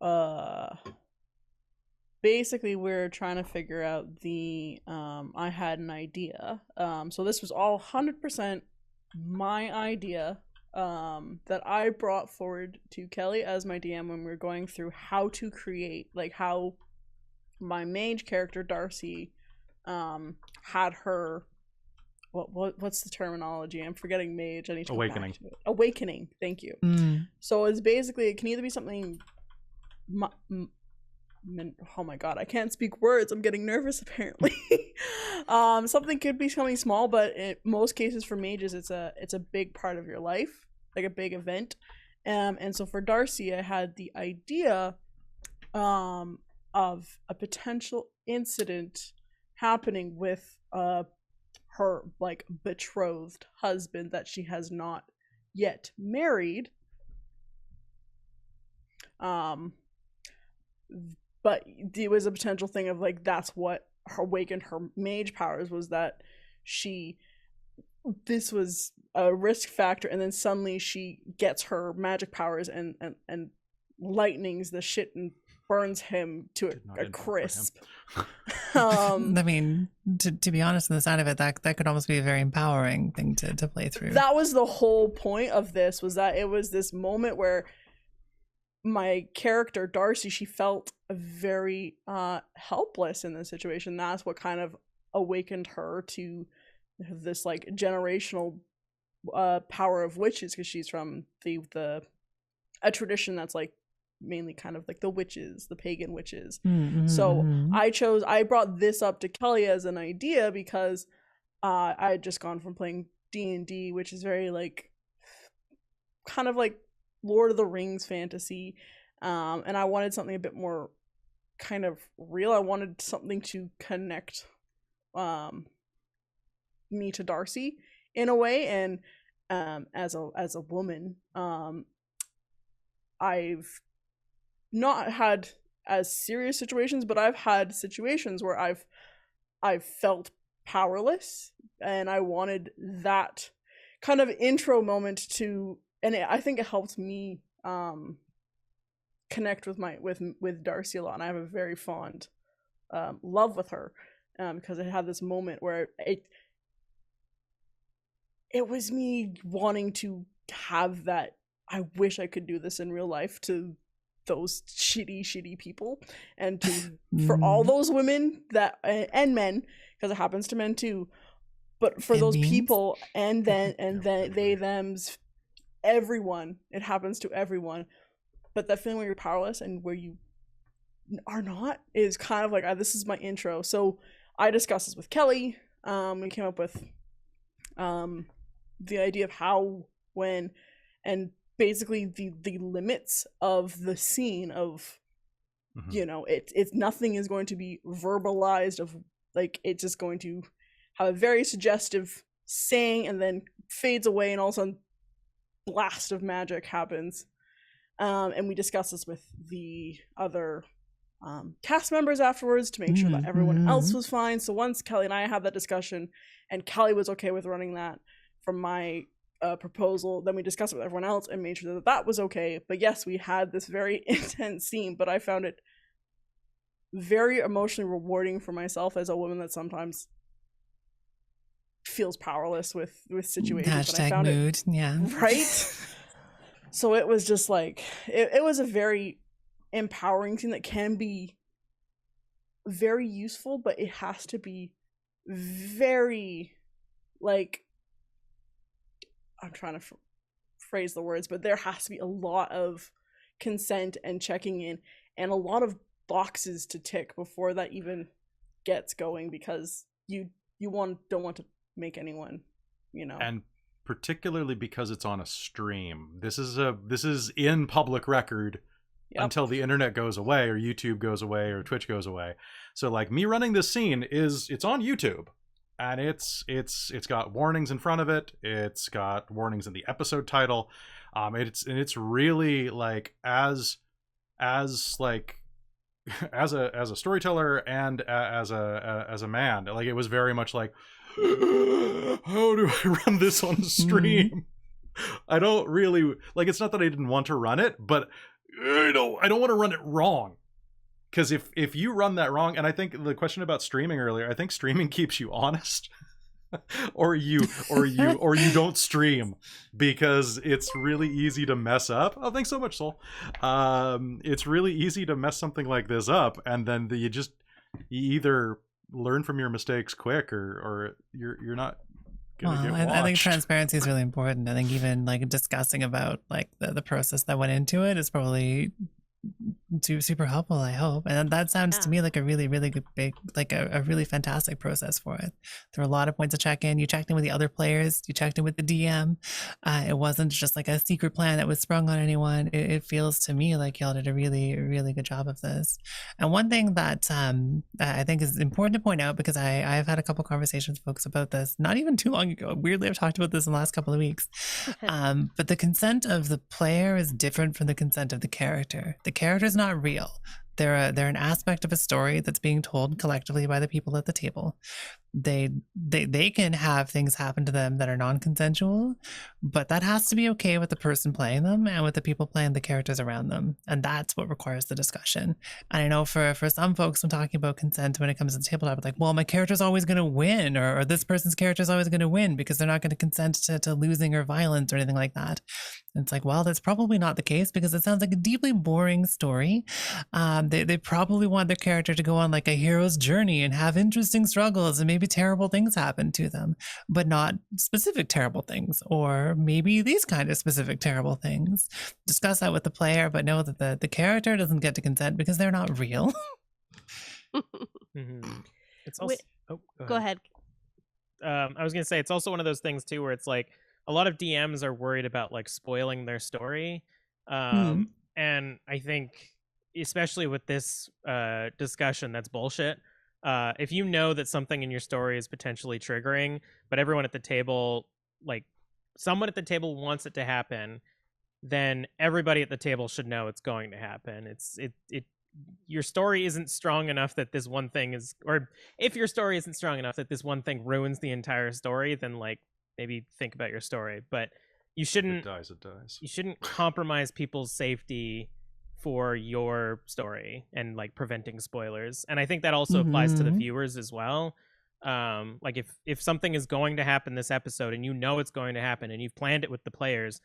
basically we're trying to figure out I had an idea. So this was all 100% my idea. That I brought forward to Kelly as my DM when we were going through how to create, like, how my mage character Darcy had her what's the terminology? I'm forgetting mage. I need to awakening. Go back to it. Awakening. Thank you. So it's basically, it can either be something. Oh my god, I can't speak words. I'm getting nervous apparently. Something could be something small, but in most cases for mages, it's a big part of your life, like a big event. And so for Darcy, I had the idea of a potential incident happening with her like betrothed husband that she has not yet married. But it was a potential thing of like, that's what awakened her mage powers, was that this was a risk factor, and then suddenly she gets her magic powers and lightnings the shit and burns him to a crisp. I mean, to be honest, on the side of it, that could almost be a very empowering thing to play through. That was the whole point of this, was that it was this moment where my character Darcy, she felt very helpless in this situation. That's what kind of awakened her to this like generational power of witches, because she's from a tradition that's like mainly kind of like the witches, the pagan witches. So I brought this up to Kelly as an idea because I had just gone from playing D&D, which is very like kind of like Lord of the Rings fantasy, and I wanted something a bit more kind of real. I wanted something to connect me to Darcy in a way, and as a woman, I've not had as serious situations, but I've had situations where I've felt powerless, and I wanted that kind of intro moment to, and I think it helped me connect with Darcy a lot, and I have a very fond love with her, because it had this moment where it was me wanting to have that, I wish I could do this in real life to those shitty people, and to for all those women that and men, because it happens to men too, but for those people and they thems, everyone, it happens to everyone, but that feeling where you're powerless and where you are not is kind of like, this is my intro. So I discussed this with Kelly. We came up with the idea of how, when, and basically the limits of the scene of, you know, it's nothing is going to be verbalized, of like, it's just going to have a very suggestive saying and then fades away, and all of a sudden blast of magic happens. And we discussed this with the other cast members afterwards to make sure that everyone else was fine. So once Kelly and I had that discussion, and Kelly was okay with running that from my proposal, then we discussed it with everyone else and made sure that that was okay. But yes, we had this very intense scene, but I found it very emotionally rewarding for myself as a woman that sometimes feels powerless with situations. Hashtag I found mood, yeah. Right? So it was just like, it was a very empowering scene that can be very useful, but it has to be very, like, I'm trying to phrase the words, but there has to be a lot of consent and checking in, and a lot of boxes to tick before that even gets going, because you don't want to make anyone, you know. And particularly because it's on a stream. This is in public record. Yep. Until the internet goes away, or YouTube goes away, or Twitch goes away. So like, me running this scene it's on YouTube, and it's got warnings in front of it. It's got warnings in the episode title. It's really like, as like, as a storyteller and as a man, like, it was very much like, how do I run this on stream? I don't really like, it's not that I didn't want to run it, but I don't want to run it wrong, because if you run that wrong, and I think the question about streaming earlier, I think streaming keeps you honest, or you don't stream, because it's really easy to mess up. Oh, thanks so much, Soul. It's really easy to mess something like this up, and then you either learn from your mistakes quick, or you're not. I think transparency is really important. I think even like discussing about like the process that went into it is probably super helpful, I hope. And that sounds to me like a really, really good, big, like a really fantastic process for it. There were a lot of points to check in. You checked in with the other players. You checked in with the DM. It wasn't just like a secret plan that was sprung on anyone. It feels to me like y'all did a really, really good job of this. And one thing that I think is important to point out, because I've had a couple conversations with folks about this not even too long ago. Weirdly, I've talked about this in the last couple of weeks. But the consent of the player is different from the consent of the character. The character is not real. They're an aspect of a story that's being told collectively by the people at the table. They can have things happen to them that are non-consensual, but that has to be okay with the person playing them and with the people playing the characters around them, and that's what requires the discussion. And I know for some folks, when talking about consent when it comes to the tabletop, it's like, well, my character's always going to win, or this person's character is always going to win because they're not going to consent to losing or violence or anything like that. And it's like, well, that's probably not the case, because it sounds like a deeply boring story. They probably want their character to go on like a hero's journey and have interesting struggles, and maybe terrible things happen to them, but not specific terrible things, or maybe these kind of specific terrible things. Discuss that with the player, but know that the character doesn't get to consent because they're not real. It's also, go ahead. I was gonna say, it's also one of those things too where it's like a lot of DMs are worried about like spoiling their story, and I think especially with this discussion, that's bullshit. If you know that something in your story is potentially triggering, but everyone at the table, like someone at the table wants it to happen, then everybody at the table should know it's going to happen. Your story isn't strong enough that this one thing is, or if your story isn't strong enough that this one thing ruins the entire story, then like maybe think about your story. But you If it shouldn't dies, it dies. you shouldn't compromise people's safety for your story and like preventing spoilers. And I think that also applies to the viewers as well. Like if something is going to happen this episode and you know it's going to happen and you've planned it with the players,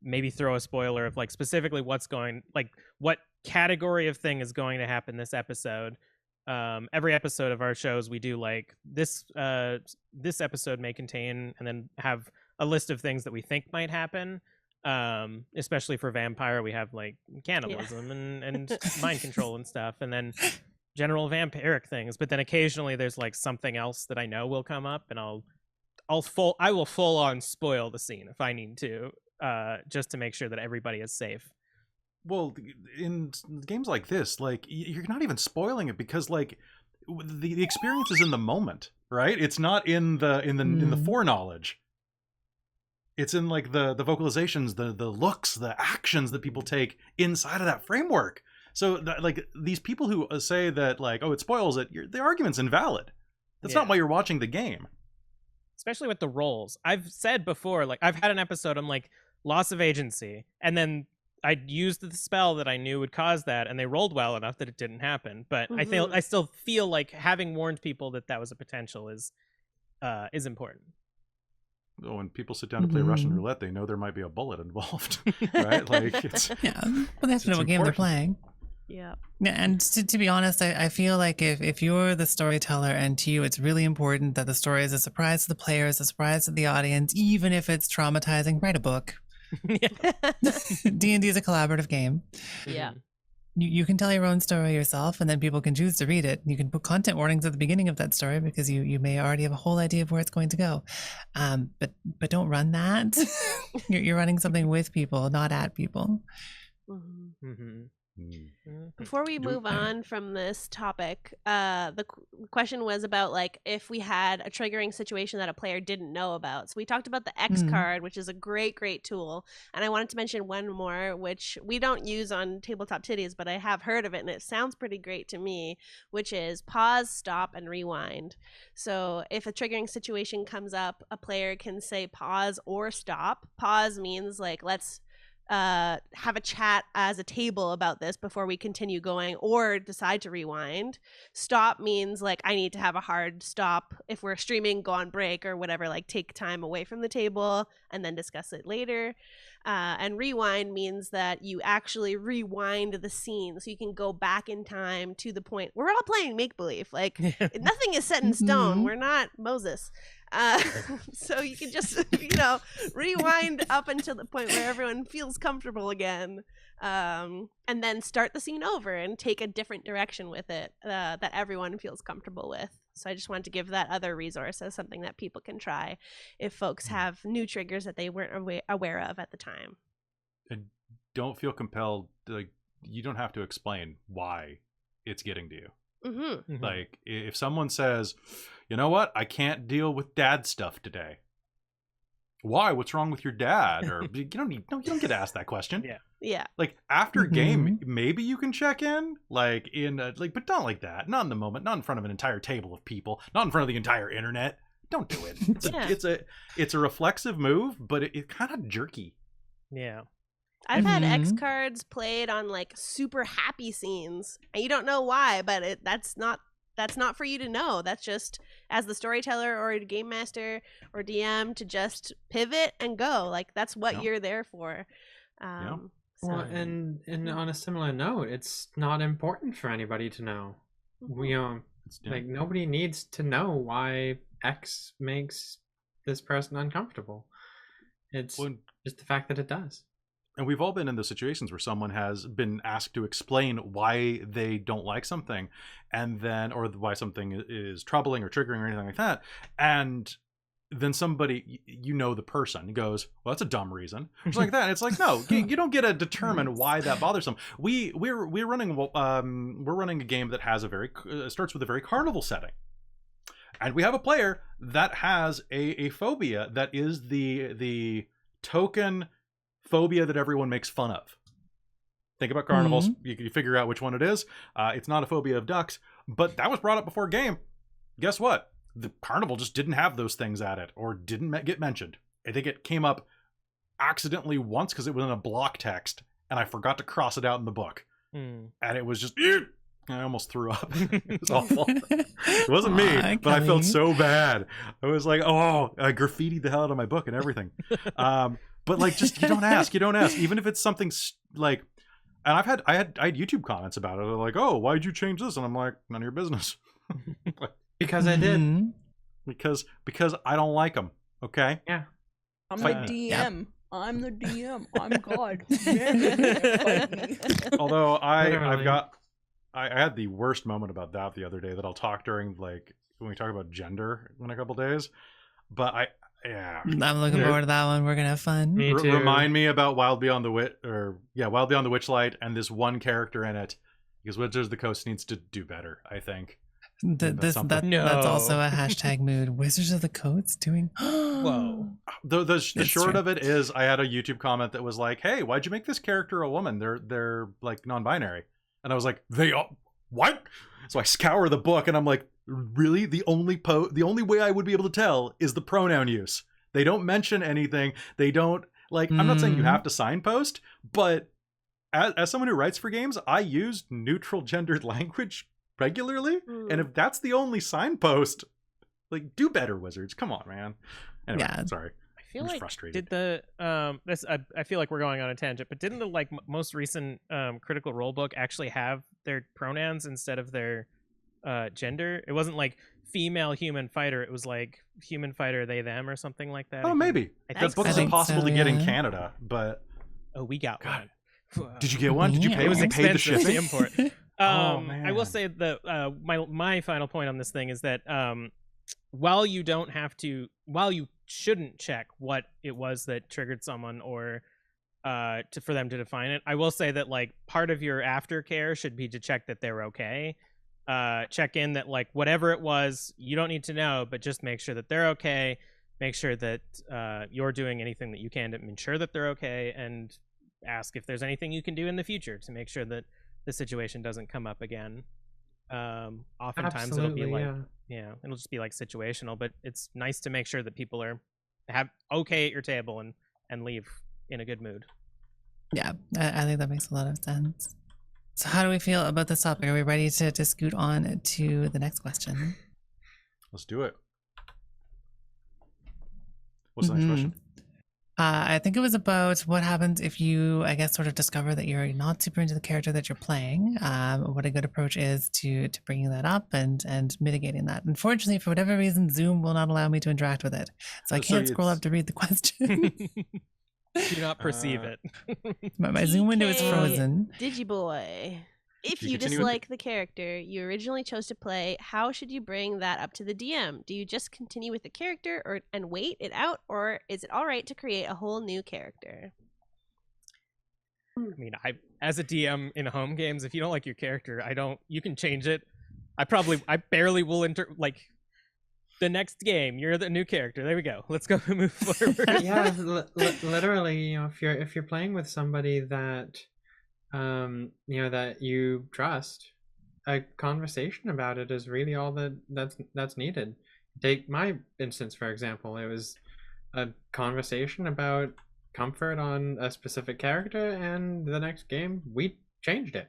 maybe throw a spoiler of like specifically what category of thing is going to happen this episode. Every episode of our shows we do like this episode may contain, and then have a list of things that we think might happen. Especially for vampire, we have like cannibalism and mind control and stuff, and then general vampiric things. But then occasionally there's like something else that I know will come up, and I will full on spoil the scene if I need to, just to make sure that everybody is safe. Well, in games like this, like you're not even spoiling it, because like the experience is in the moment, right? It's not in the foreknowledge. It's in like the vocalizations, the looks, the actions that people take inside of that framework. So like these people who say that like, oh, it spoils it, the argument's invalid. That's not why you're watching the game. Especially with the roles. I've said before, like I've had an episode, I'm like, loss of agency, and then I used the spell that I knew would cause that, and they rolled well enough that it didn't happen. But I still feel like having warned people that was a potential is important. Oh, when people sit down to play Russian roulette, they know there might be a bullet involved, right? Like it's well, they have to know what game they're playing. Yeah. And to be honest, I feel like if you're the storyteller and to you it's really important that the story is a surprise to the players, a surprise to the audience, even if it's traumatizing, write a book. D&D is a collaborative game. Yeah. You can tell your own story yourself, and then people can choose to read it. You can put content warnings at the beginning of that story because you may already have a whole idea of where it's going to go. But don't run that. You're running something with people, not at people. Before we move on from this topic, the question was about like if we had a triggering situation that a player didn't know about. So we talked about the X card, which is a great tool, and I wanted to mention one more, which we don't use on Tabletop Titties, but I have heard of it and it sounds pretty great to me, which is pause, stop, and rewind. So if a triggering situation comes up, a player can say pause or stop. Pause means like let's have a chat as a table about this before we continue going or decide to rewind. Stop means like I need to have a hard stop if we're streaming, go on break or whatever, like take time away from the table and then discuss it later. And rewind means that you actually rewind the scene so you can go back in time to the point. We're all playing make-believe. Like nothing is set in stone. We're not Moses. So you can just, rewind up until the point where everyone feels comfortable again, and then start the scene over and take a different direction with it that everyone feels comfortable with. So I just wanted to give that other resource as something that people can try if folks have new triggers that they weren't aware of at the time. And don't feel compelled, like you don't have to explain why it's getting to you. Like if someone says, you know what, I can't deal with dad stuff today. Why? What's wrong with your dad? Or you don't get asked that question. Yeah. Like after game, maybe you can check in, like but not like that. Not in the moment. Not in front of an entire table of people. Not in front of the entire internet. Don't do it. It's a reflexive move, but it's kind of jerky. Yeah. I've had X cards played on like super happy scenes, and you don't know why, but that's not for you to know. That's just as the storyteller or a game master or DM to just pivot and go. Like that's what you're there for. Well, and on a similar note, it's not important for anybody to know. Like nobody needs to know why X makes this person uncomfortable. It's just the fact that it does. And we've all been in those situations where someone has been asked to explain why they don't like something, and then, or why something is troubling or triggering or anything like that. And then somebody, the person goes, well, that's a dumb reason. It's like that. It's like, no, you don't get to determine why that bothers them. We're running a game that has starts with a very carnival setting. And we have a player that has a phobia that is the token phobia that everyone makes fun of. Think about carnivals. You figure out which one it is. It's not a phobia of ducks, but that was brought up before game. Guess what? the carnival just didn't have those things at it, or didn't get mentioned. I think it came up accidentally once because it was in a block text, and I forgot to cross it out in the book. And it was just, I almost threw up. It was awful. It wasn't me, but I felt so bad. I was like, oh, I graffitied the hell out of my book and everything. But like, just you don't ask, even if it's something like. And I had YouTube comments about it. They're like, oh, why'd you change this? And I'm like, none of your business. Because I did. Because I don't like them. Okay. Yeah. I'm the DM. Yep. I'm the DM. I'm God. Although I had the worst moment about that the other day that I'll talk during, like, when we talk about gender in a couple days. But I'm looking forward to that one. We're gonna have fun. Me too. Remind me about Wild Beyond the Witchlight and this one character in it, because Wizards of the Coast needs to do better, I think. That's also a hashtag mood. Wizards of the Coast doing Whoa. The short of it is, I had a YouTube comment that was like, hey, why'd you make this character a woman? They're like non-binary. And I was like, what? So I scour the book and I'm like, really? The only way I would be able to tell is the pronoun use. They don't mention anything. They don't, like, I'm not saying you have to signpost, but as someone who writes for games, I use neutral gendered language regularly. And if that's the only signpost, like, do better, Wizards. Come on, man. Anyway, sorry. I feel like frustrated. Did the I feel like we're going on a tangent, but didn't the most recent Critical Role book actually have their pronouns instead of their gender? It wasn't like female human fighter, it was like human fighter they them or something like that. Oh, maybe. That book is impossible to get in Canada, but we got one. Did you get one? Did you pay? It was expensive the shipping? Import. Oh, man. I will say that my final point on this thing is that while you shouldn't check what it was that triggered someone or for them to define it, I will say that, like, part of your aftercare should be to check that they're okay. Check in that, like, whatever it was, you don't need to know, but just make sure that they're okay. Make sure that you're doing anything that you can to ensure that they're okay, and ask if there's anything you can do in the future to make sure that the situation doesn't come up again. Oftentimes it'll be like, it'll just be like situational, but it's nice to make sure that people have okay at your table and leave in a good mood. Yeah, I think that makes a lot of sense. So how do we feel about this topic? Are we ready to scoot on to the next question? Let's do it. What's the next question? I think it was about what happens if you, I guess, sort of discover that you're not super into the character that you're playing. What a good approach is to bringing that up and mitigating that. Unfortunately, for whatever reason, Zoom will not allow me to interact with it, so I can't scroll up to read the question. Do not perceive it. My Zoom window is frozen. Digiboy. If you dislike the character you originally chose to play, how should you bring that up to the DM? Do you just continue with the character and wait it out, or is it all right to create a whole new character? I mean, as a DM in home games, if you don't like your character, you can change it. I barely will like the next game, you're the new character. There we go. Let's go move forward. Yeah, literally, if you're playing with somebody that that you trust, a conversation about it is really all that's needed. Take my instance, for example. It was a conversation about comfort on a specific character, and the next game we changed it.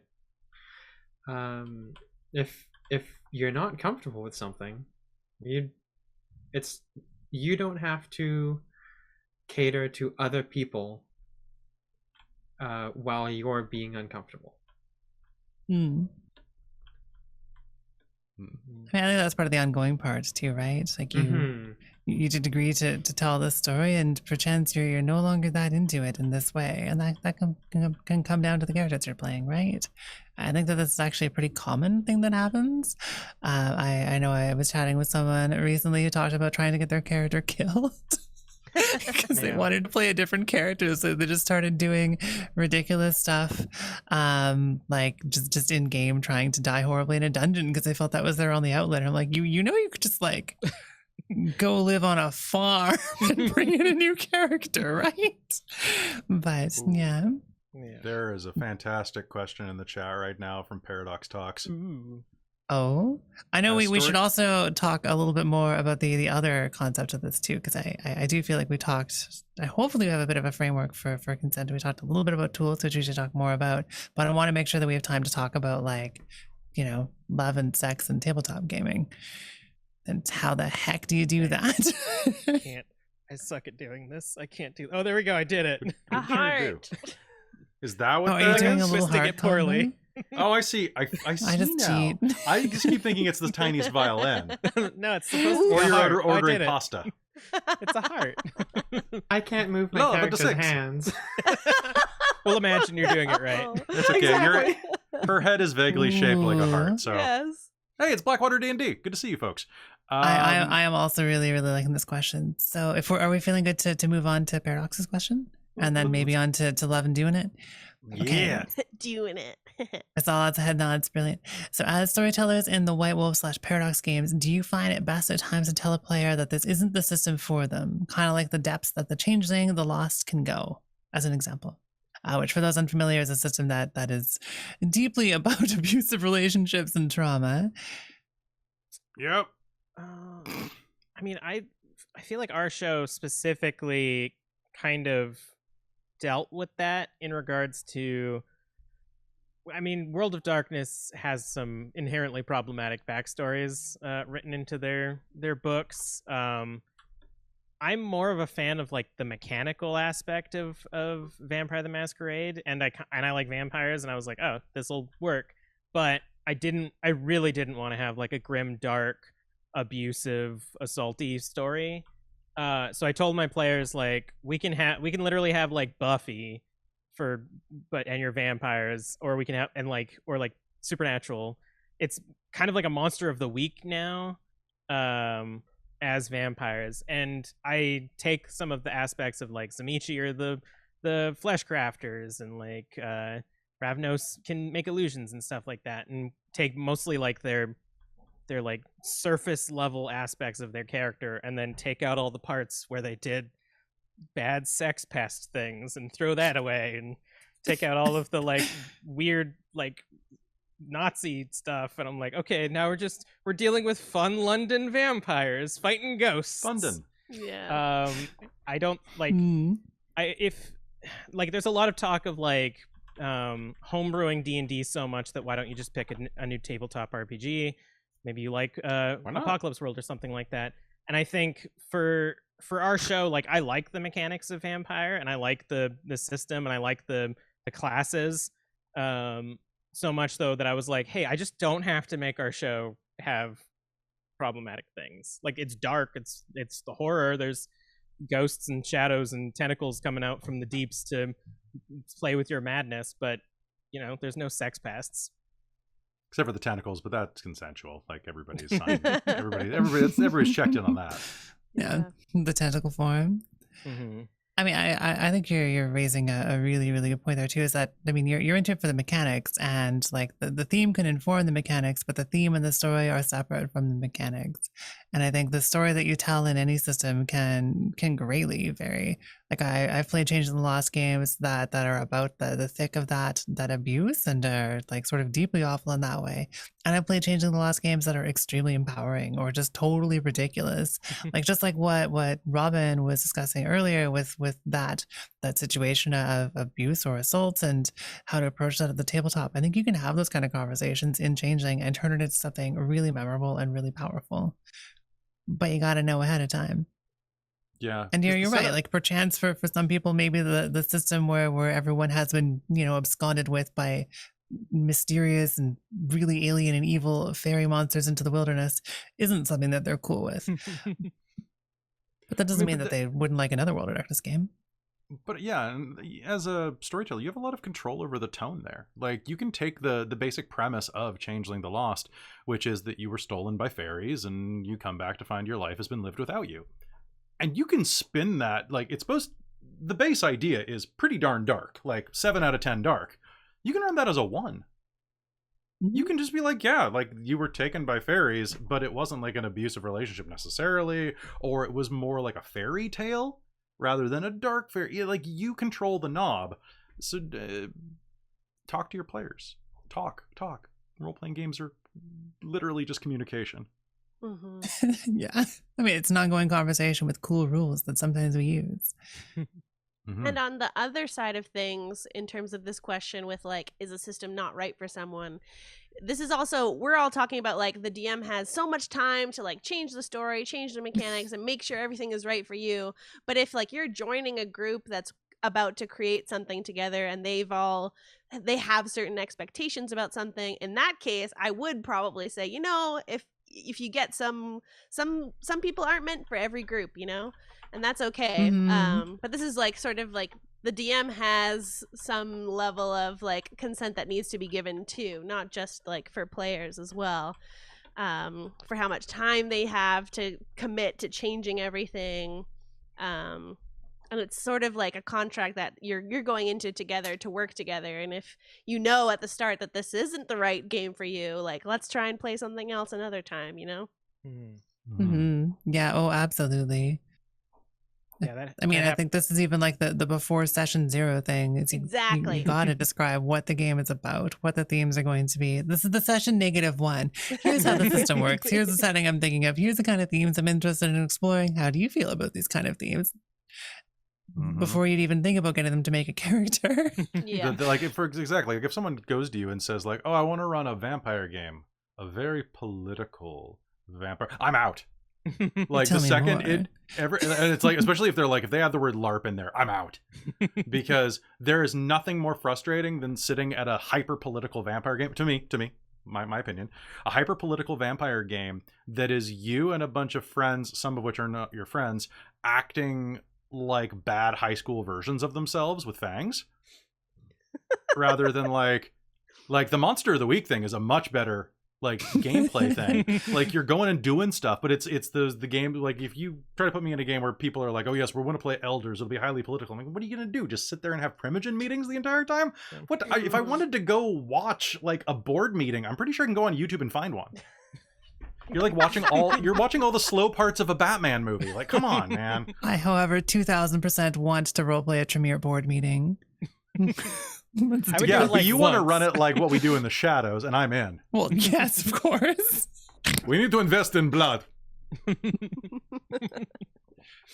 If you're not comfortable with something, you don't have to cater to other people while you're being uncomfortable. I mean, I think that's part of the ongoing part too, right? Like you did agree to tell this story, and perchance you're no longer that into it in this way, and that can come down to the characters you're playing, right? I think that this is actually a pretty common thing that happens. I know I was chatting with someone recently who talked about trying to get their character killed. Because they wanted to play a different character, so they just started doing ridiculous stuff, like just in game trying to die horribly in a dungeon because they felt that was their only outlet. I'm like, you could just like go live on a farm and bring in a new character, right? But yeah. There is a fantastic question in the chat right now from Paradox Talks. Oh, I know we story? should also talk a little bit more about the other concept of this too, because I do feel like we talked, hopefully we have a bit of a framework for consent. We talked a little bit about tools, which we should talk more about, but I want to make sure that we have time to talk about like, you know, love and sex and tabletop gaming. And how the heck do you do that? Can't. I suck at doing this. I can't do. Oh, there we go. I did it. A What are you trying to heart. do? Is that what Oh, are you that doing a is? little Twisting heart it poorly. combo? Oh, I see. I see just now. cheat. I just keep thinking it's the tiniest violin. No, it's supposed to be Or a you're heart. Oh, I ordering did it. pasta. It's a heart. I can't move my No, but the character's six. hands. We'll imagine you're doing it right. That's okay. Exactly. Her head is vaguely shaped like a heart. So Yes. hey, it's Blackwater D&D. Good to see you folks. I am also really liking this question. So if are we feeling good to move on to Paradox's question, and then maybe on to love and doing it? Okay. Yeah. Doing it. It's all lots of head nods. Brilliant. So as storytellers in the White Wolf / Paradox games, do you find it best at times to tell a player that this isn't the system for them? Kind of like the depths that the Changeling, the Lost can go, as an example. Which for those unfamiliar is a system that is deeply about abusive relationships and trauma. Yep. I mean, I feel like our show specifically kind of dealt with that in regards to. I mean, World of Darkness has some inherently problematic backstories written into their books. I'm more of a fan of like the mechanical aspect of Vampire the Masquerade, and I like vampires, and I was like, oh, this will work. But I really didn't want to have like a grim, dark, abusive, assaulty story. So I told my players like we can literally have like Buffy and your vampires, or we can have or Supernatural. It's kind of like a monster of the week now, as vampires, and I take some of the aspects of like Zamichi or the flesh crafters, and like Ravnos can make illusions and stuff like that, and take mostly like their like surface level aspects of their character, and then take out all the parts where they did bad sex pest things and throw that away, and take out all of the like weird like Nazi stuff, and I'm like, okay, now we're dealing with fun London vampires fighting ghosts. London. Yeah. I don't like if like there's a lot of talk of like homebrewing D&D so much that why don't you just pick a new tabletop RPG? Maybe you like Apocalypse World or something like that. And I think for our show, like I like the mechanics of Vampire, and I like the system, and I like the classes. So much though that I was like, hey, I just don't have to make our show have problematic things. Like it's dark, it's the horror. There's ghosts and shadows and tentacles coming out from the deeps to play with your madness, but you know, there's no sex pests. Except for the tentacles, but that's consensual. Like everybody's signed. everybody's checked in on that. Yeah, the tentacle form. Mm-hmm. I mean, I think you're raising a really good point there too. Is that I mean you're into it for the mechanics, and like the theme can inform the mechanics, but the theme and the story are separate from the mechanics. And I think the story that you tell in any system can greatly vary. Like I've played Change in the Lost games that are about the thick of that abuse and are like sort of deeply awful in that way. And I've played Change in the Lost games that are extremely empowering or just totally ridiculous. Like just like what Robin was discussing earlier with that situation of abuse or assault and how to approach that at the tabletop. I think you can have those kind of conversations in Changeling and turn it into something really memorable and really powerful. But you got to know ahead of time. Yeah. And you're right. Like perchance for some people, maybe the system where everyone has been, absconded with by mysterious and really alien and evil fairy monsters into the wilderness isn't something that they're cool with. But that doesn't mean that they wouldn't like another World of Darkness game. But yeah, and as a storyteller, you have a lot of control over the tone there. Like you can take the basic premise of Changeling the Lost, which is that you were stolen by fairies and you come back to find your life has been lived without you. And you can spin that, like the base idea is pretty darn dark, like 7 out of 10 dark. You can run that as a 1. You can just be like, yeah, like you were taken by fairies, but it wasn't like an abusive relationship necessarily, or it was more like a fairy tale rather than a dark fairy. Like you control the knob. So talk to your players. Talk. role-playing games are literally just communication. Hmm. Yeah. I mean, it's an ongoing conversation with cool rules that sometimes we use. Mhm. And on the other side of things, in terms of this question with like, is a system not right for someone? This is also, we're all talking about like the DM has so much time to like change the story, change the mechanics, and make sure everything is right for you. But if like you're joining a group that's about to create something together and they have certain expectations about something, in that case, I would probably say, you know, if you get some people aren't meant for every group, you know, and that's okay. Mhm. But this is like sort of like the DM has some level of like consent that needs to be given too, not just like for players as well, for how much time they have to commit to changing everything. And it's sort of like a contract that you're going into together to work together. And if you know at the start that this isn't the right game for you, like let's try and play something else another time, you know? Mhm. Mhm. Yeah. Oh, absolutely. Yeah, that. I mean, that I think this is even like the before session 0 thing. It's Exactly. You got to describe what the game is about, what the themes are going to be. This is the session -1. Here's how the system works. Here's the setting I'm thinking of. Here's the kind of themes I'm interested in exploring. How do you feel about these kind of themes? Mhm. Before you'd even think about getting them to make a character. Yeah. Like exactly, like if someone goes to you and says like, "Oh, I want to run a vampire game, a very political vampire," I'm out. Like Tell the me second more. and it's like, especially if they have the word LARP in there, I'm out. Because there is nothing more frustrating than sitting at a hyper political vampire game. To me, my opinion, a hyper political vampire game that is you and a bunch of friends, some of which are not your friends, acting like bad high school versions of themselves with fangs, rather than like the monster of the week thing is a much better like gameplay thing. Like you're going and doing stuff, but it's the game. Like if you try to put me in a game where people are like, "Oh yes, we're going to play elders," it'll be highly political. I'm like, what are you going to do? Just sit there and have primogen meetings the entire time? What if I wanted to go watch like a board meeting? I'm pretty sure I can go on YouTube and find one. You're like watching all the slow parts of a Batman movie. Like, come on, man. I, however, 2000% want to roleplay a Tremere board meeting. Let's I do would Yeah, do it, but like, you want to once. run it like what we do in the shadows, and I'm in. Well, yes, of course. We need to invest in blood.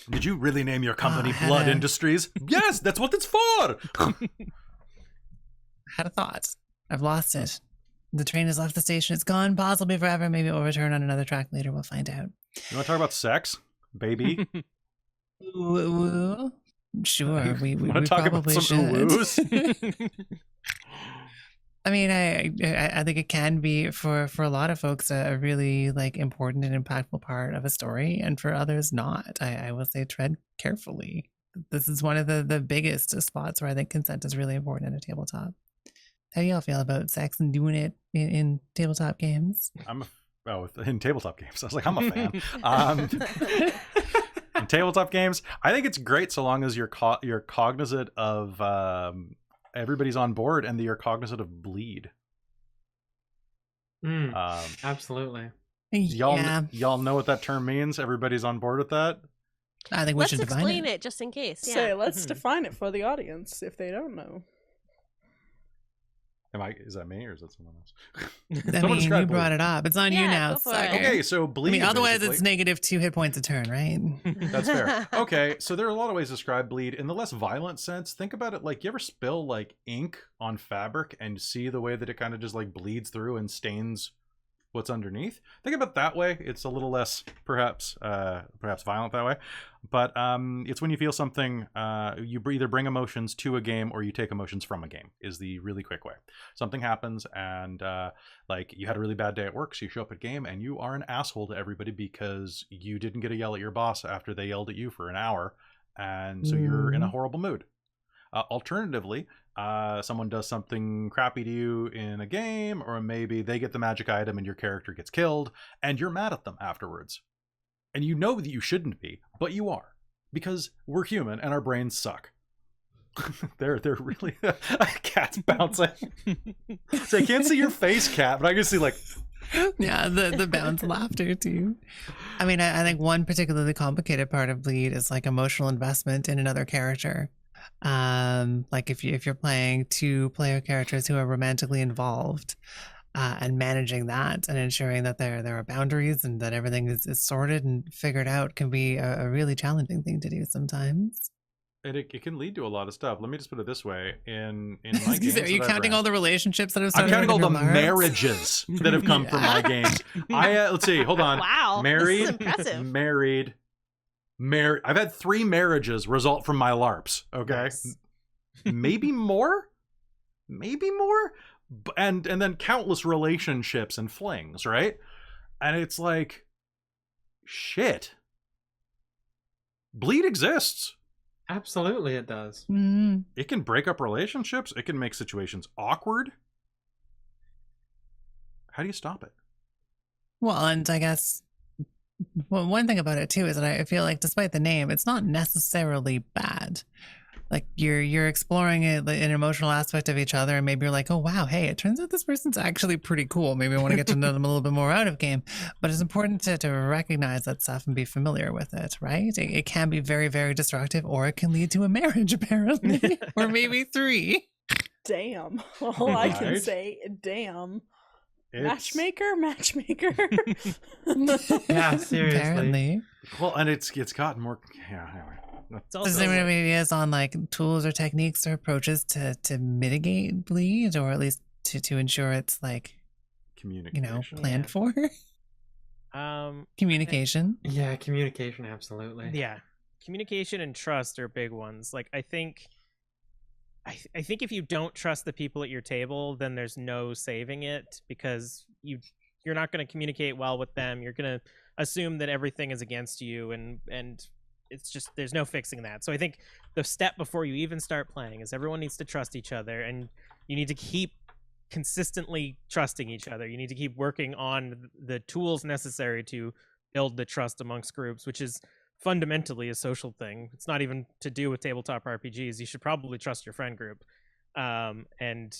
Did you really name your company I had Blood a- Industries? Yes, that's what it's for. I had a thought. I've lost it. The train has left the station. It's gone, possibly forever. Maybe it will return on another track later. We'll find out. You want to talk about sex, baby? Ooh, sure, we Want to talk about probably some should. ooh-woos? I mean, I think it can be for a lot of folks a really like important and impactful part of a story, and for others not. I will say tread carefully. This is one of the biggest spots where I think consent is really important in a tabletop. How do y'all feel about sex and doing it in tabletop games? In tabletop games. I was like, I'm a fan. In tabletop games, I think it's great so long as you're cognizant of everybody's on board and that you're cognizant of bleed. Absolutely. Y'all know what that term means? Everybody's on board with that? I think we Let's should define explain it. it just in case. Yeah. Say, let's Mhm. define it for the audience if they don't know. Is that me or is that someone else? I mean, you brought it up. It's on you Yeah, now. go for sucker. it. Okay, so I bleed. mean, otherwise basically. it's -2 hit points a turn, right? That's fair. Okay, so there are a lot of ways to describe bleed. In the less violent sense, think about it like you ever spill like ink on fabric and see the way that it kind of just like bleeds through and stains what's underneath. Think about it that way. It's a little less perhaps violent that way. But it's when you feel something, you either bring emotions to a game or you take emotions from a game is the really quick way. Something happens and like you had a really bad day at work, so you show up at game and you are an asshole to everybody because you didn't get to yell at your boss after they yelled at you for an hour, and so you're in a horrible mood. Alternatively, someone does something crappy to you in a game, or maybe they get the magic item and your character gets killed and you're mad at them afterwards. And you know that you shouldn't be, but you are, because we're human and our brains suck. they're really cat's bouncing. So I can't see your face, cat, but I can see like Yeah, the bounce laughter too. I mean, I think one particularly complicated part of bleed is like emotional investment in another character. Like if you're playing 2 player characters who are romantically involved, and managing that and ensuring that there are boundaries and that everything is sorted and figured out can be a really challenging thing to do sometimes. And it can lead to a lot of stuff. Let me just put it this way: in my games, Are you counting all the relationships that have I'm started? counting all the within your lives? marriages that have come from my games. Let's see. Hold on. Wow, Married, this is impressive. married. I've had 3 marriages result from my LARPs. Okay, Nice. maybe more, and then countless relationships and flings. Right, and it's like, shit. Bleed exists. Absolutely, it does. Mm. It can break up relationships. It can make situations awkward. How do you stop it? Well, and I guess one thing about it too is that I feel like, despite the name, it's not necessarily bad. Like you're exploring it, an emotional aspect of each other, and maybe you're like, oh wow, hey, it turns out this person's actually pretty cool. Maybe I want to get to know them a little bit more out of game. But it's important to recognize that stuff and be familiar with it, right? It can be very, very destructive, or it can lead to a marriage, apparently, or maybe 3. Damn. All I can Right? say, damn. It's- Matchmaker. Yeah, seriously. Apparently. Well, and it's gotten more. Yeah, anyway. It's Does also anyone have like- any ideas on like tools or techniques or approaches to mitigate bleed, or at least to ensure it's like, Communication. planned Yeah. for? Communication. Yeah, communication, absolutely. Yeah, communication and trust are big ones. Like I think if you don't trust the people at your table, then there's no saving it, because you're not going to communicate well with them. You're going to assume that everything is against you, and it's just, there's no fixing that. So I think the step before you even start playing is everyone needs to trust each other, and you need to keep consistently trusting each other. You need to keep working on the tools necessary to build the trust amongst groups, which is fundamentally a social thing. It's not even to do with tabletop RPGs. You should probably trust your friend group. And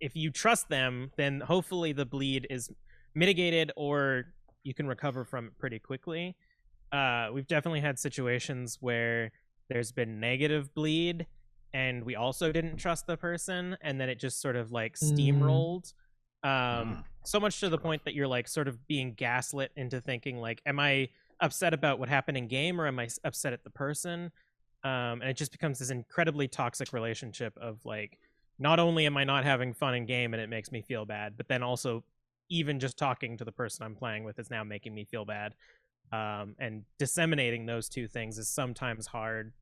if you trust them, then hopefully the bleed is mitigated, or you can recover from it pretty quickly. We've definitely had situations where there's been negative bleed and we also didn't trust the person, and then it just sort of like steamrolled. So much to the point that you're like sort of being gaslit into thinking like, am I upset about what happened in game, or am I upset at the person? And it just becomes this incredibly toxic relationship of like, not only am I not having fun in game and it makes me feel bad, but then also even just talking to the person I'm playing with is now making me feel bad. And disseminating those two things is sometimes hard,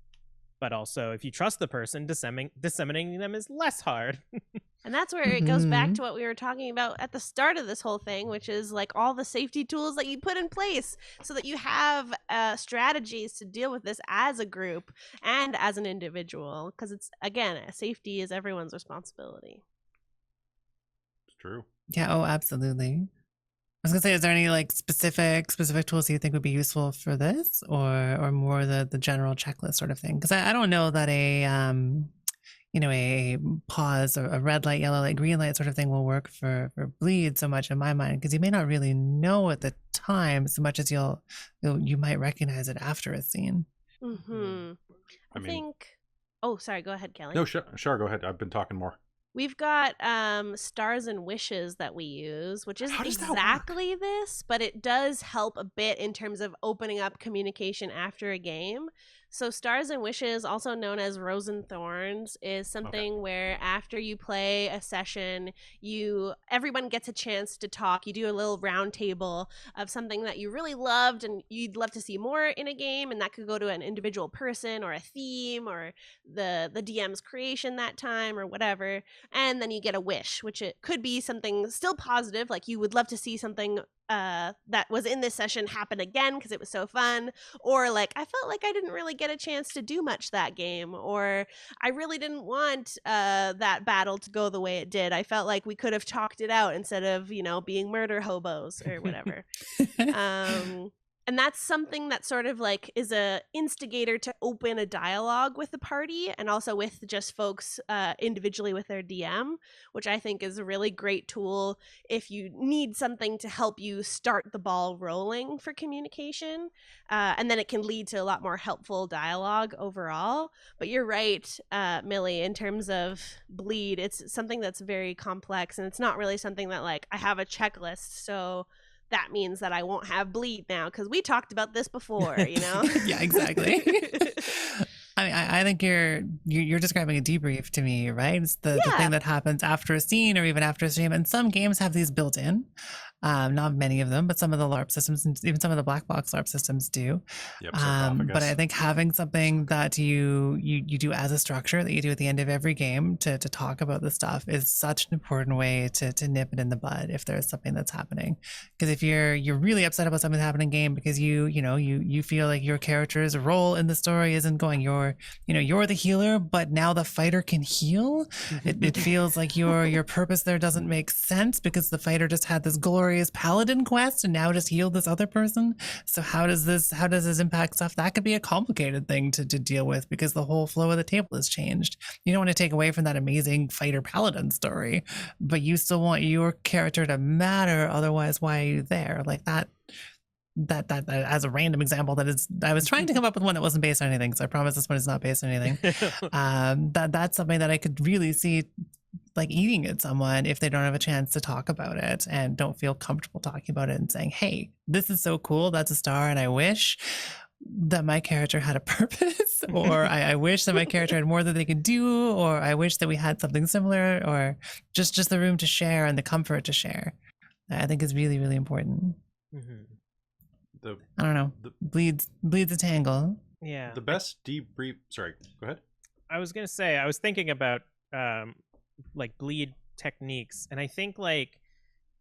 but also if you trust the person, disseminating them is less hard. And that's where it goes back to what we were talking about at the start of this whole thing, which is like all the safety tools that you put in place so that you have strategies to deal with this as a group and as an individual. Because it's, again, safety is everyone's responsibility. It's true. Yeah. Oh, absolutely. I was gonna say, is there any like specific tools that you think would be useful for this, or more the general checklist sort of thing? Because I don't know that a a pause or a red light, yellow light, green light sort of thing will work for bleed so much in my mind, because you may not really know at the time so much as you might recognize it after a scene. Mm-hmm. I mean- think. Oh, sorry. Go ahead, Kelly. No, sure, go ahead. I've been talking more. We've got stars and wishes that we use, which isn't How does that work? exactly this, but it does help a bit in terms of opening up communication after a game. So stars and wishes, also known as rose and thorns, is something where after you play a session, everyone gets a chance to talk. You do a little round table of something that you really loved and you'd love to see more in a game, and that could go to an individual person or a theme or the DM's creation that time or whatever. And then you get a wish, which it could be something still positive, like you would love to see something that was in this session happen again because it was so fun, or like I felt like I didn't really get a chance to do much that game, or I really didn't want that battle to go the way it did. I felt like we could have talked it out instead of being murder hobos or whatever. And that's something that sort of like is a instigator to open a dialogue with the party and also with just folks individually with their DM, which I think is a really great tool if you need something to help you start the ball rolling for communication. And then it can lead to a lot more helpful dialogue overall. But you're right, Millie, in terms of bleed, it's something that's very complex, and it's not really something that like I have a checklist, so that means that I won't have bleed now because we talked about this before, you know? Yeah, exactly. I mean, I think you're describing a debrief to me, right? It's the thing that happens after a scene or even after a stream. And some games have these built in. Not many of them, but some of the LARP systems and even some of the black box LARP systems do. Yep, But I think having something that you do as a structure that you do at the end of every game to talk about the stuff is such an important way to nip it in the bud if there's something that's happening. Because if you're really upset about something happening in game because you feel like your character's role in the story isn't going, you're the healer, but now the fighter can heal. It feels like your purpose there doesn't make sense because the fighter just had this glorious paladin quest and now just healed this other person. So how does this impact stuff? That could be a complicated thing to deal with because the whole flow of the table has changed. You don't want to take away from that amazing fighter paladin story, but you still want your character to matter. Otherwise, why are you there? Like that as a random example, I was trying to come up with one that wasn't based on anything, so I promise this one is not based on anything. That's something that I could really see like eating at someone if they don't have a chance to talk about it and don't feel comfortable talking about it and saying, hey, this is so cool, that's a star, and I wish that my character had a purpose, or I wish that my character had more that they could do, or I wish that we had something similar, or just the room to share and the comfort to share. I think is really, really important. I don't know. Bleeds a tangle. Yeah. The best debrief. Sorry, go ahead. I was gonna say I was thinking about like bleed techniques, and I think like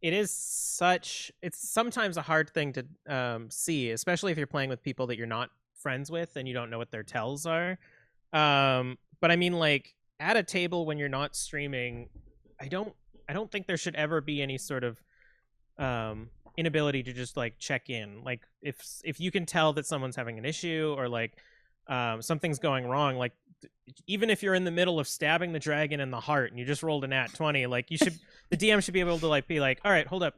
it's sometimes a hard thing to see, especially if you're playing with people that you're not friends with and you don't know what their tells are. But I mean, like at a table when you're not streaming, I don't think there should ever be any sort of inability to just like check in. Like if you can tell that someone's having an issue or like something's going wrong, like even if you're in the middle of stabbing the dragon in the heart and you just rolled a nat 20, like the DM should be able to like be like, all right, hold up,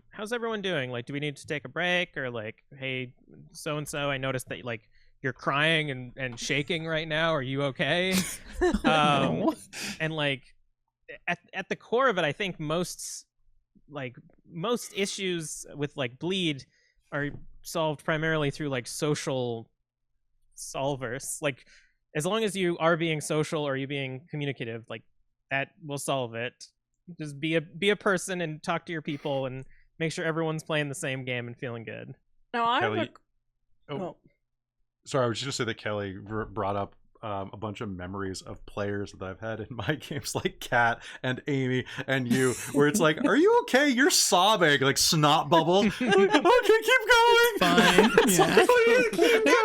how's everyone doing? Like, do we need to take a break? Or like, hey, so and so, I noticed that like you're crying and shaking right now, are you okay? And like at the core of it, I think most issues with like bleed are solved primarily through like social solvers. Like as long as you are being social or you being communicative, like that will solve it. Just be a person and talk to your people and make sure everyone's playing the same game and feeling good. Now I Kelly, have sorry, I was just gonna say that Kelly brought up a bunch of memories of players that I've had in my games, like Kat and Amy and you, where it's like, are you okay? You're sobbing, like snot bubble. Like, okay, keep going. Fine. Yeah. Keep going.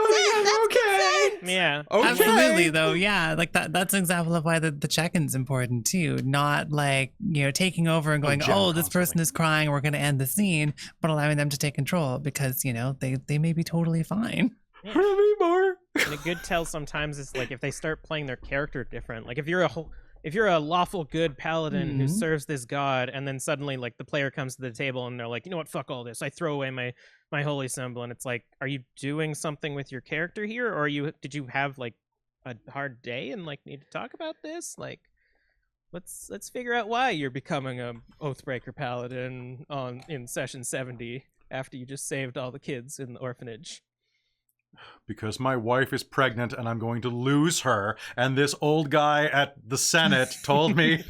I'm okay. Yeah. Okay. Absolutely, though. Yeah, like that's an example of why the check-in's important too. Not like, taking over and going, general oh, this person constantly. is crying, we're going to end the scene, but allowing them to take control because, they may be totally fine. Yeah. Hurt me more. And a good tell sometimes is like if they start playing their character different. Like if you're a lawful good paladin who serves this god, and then suddenly like the player comes to the table and they're like, you know what, fuck all this, I throw away my holy symbol, and it's like, are you doing something with your character here, or did you have like a hard day and like need to talk about this? Like let's figure out why you're becoming a Oathbreaker paladin in session 70 after you just saved all the kids in the orphanage. Because my wife is pregnant and I'm going to lose her, and this old guy at the Senate told me.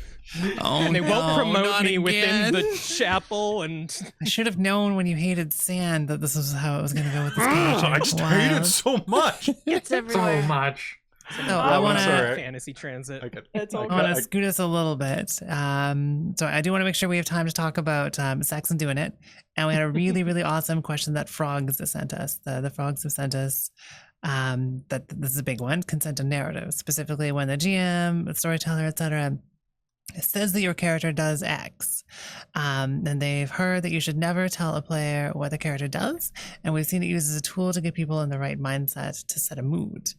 Oh, and they won't promote not me within again. the chapel. And I should have known when you hated sand that this was how it was going to go with this Ugh, character. I just hate it so much. It's everywhere. So much. So I want I'm sorry. to fantasy transit. It's all I want to scoot us a little bit. So I do want to make sure we have time to talk about sex and doing it. And we had a really, really awesome question that Frogs sent us. The Frogs have sent us that this is a big one, consent and narrative, specifically when the GM, the storyteller, etc., It says that your character does X. And they've heard that you should never tell a player what the character does. And we've seen it used as a tool to get people in the right mindset to set a mood.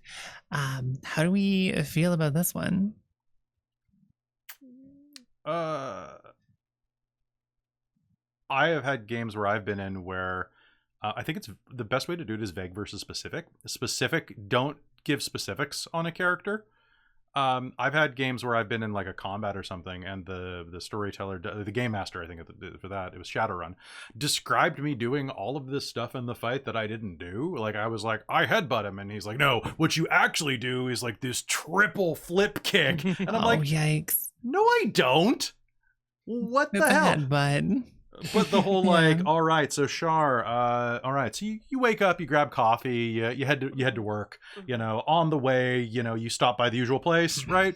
How do we feel about this one? I have had games where I've been in where I think it's the best way to do it is vague versus specific. Specific, don't give specifics on a character. I've had games where I've been in like a combat or something, and the storyteller, the game master, I think for that it was Shadowrun, described me doing all of this stuff in the fight that I didn't do. Like I was like, I headbutt him, and he's like, no, what you actually do is like this triple flip kick, and I'm like, yikes! no, I don't. What It's the a hell? headbutt. But the whole like, Yeah. all right, so Shar, all right, so you wake up, you grab coffee, you head to work, you know, on the way, you know, you stop by the usual place, right?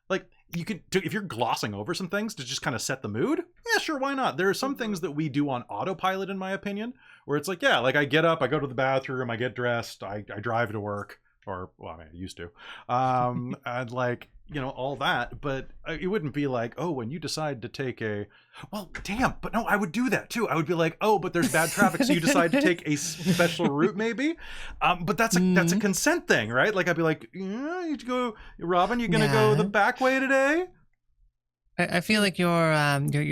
Like you could, if you're glossing over some things to just kind of set the mood, yeah, sure, why not? There are some things that we do on autopilot, in my opinion, where it's like, yeah, like I get up, I go to the bathroom, I get dressed, I drive to work, or well, I mean, I used to, and like, you know, all that, but it wouldn't be like, oh, when you decide to take a, well, damn, but no, I would do that too. I would be like, oh, but there's bad traffic, so you decide to take a special route, maybe. But that's a consent thing, right? Like I'd be like, yeah, you go, Robin, you gonna go the back way today? I feel like you're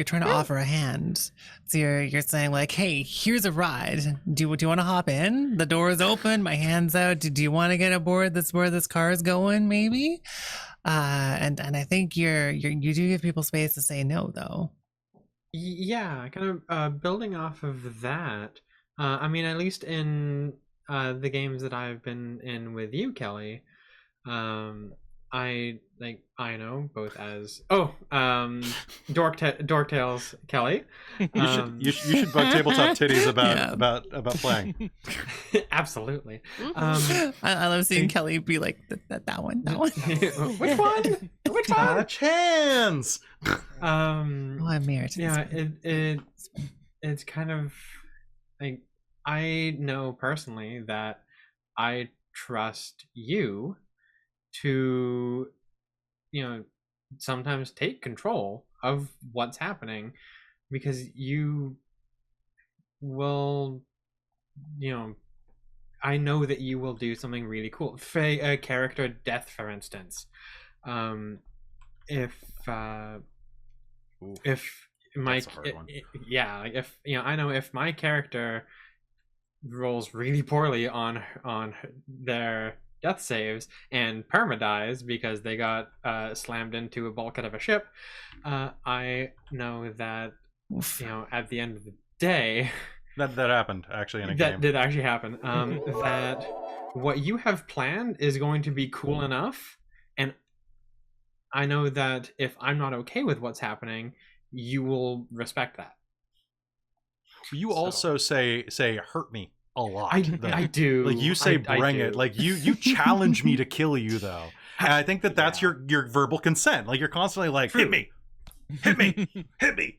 trying to offer a hand. So you're saying like, hey, here's a ride. Do you want to hop in? The door is open. My hand's out. Do you want to get aboard? That's where this car is going, maybe. And I think you do give people space to say no, though. Yeah, kind of building off of that. I mean, at least in the games that I've been in with you, Kelly, I know both as Dork Tales Kelly. You should bug Tabletop Titties about playing. Absolutely. I love seeing Kelly be like that one. Which one? Which one? Touch hands. I'm married. Yeah, it's kind of like, I know personally that I trust you to, you know, sometimes take control of what's happening, because you will, you know, I know that you will do something really cool for a character death, for instance. If my That's a hard one. yeah, like if, you know, I know if my character rolls really poorly on their death saves and perma-dies because they got slammed into a bulkhead of a ship, I know that, you know, at the end of the day, that happened actually in a that game. did actually happen. That what you have planned is going to be cool enough, and I know that if I'm not okay with what's happening, you will respect that. You also say hurt me a lot. I though. do. Like you say I bring do. it. Like you challenge me to kill you though. And I think that's your verbal consent. Like you're constantly like, hit me. Hit me.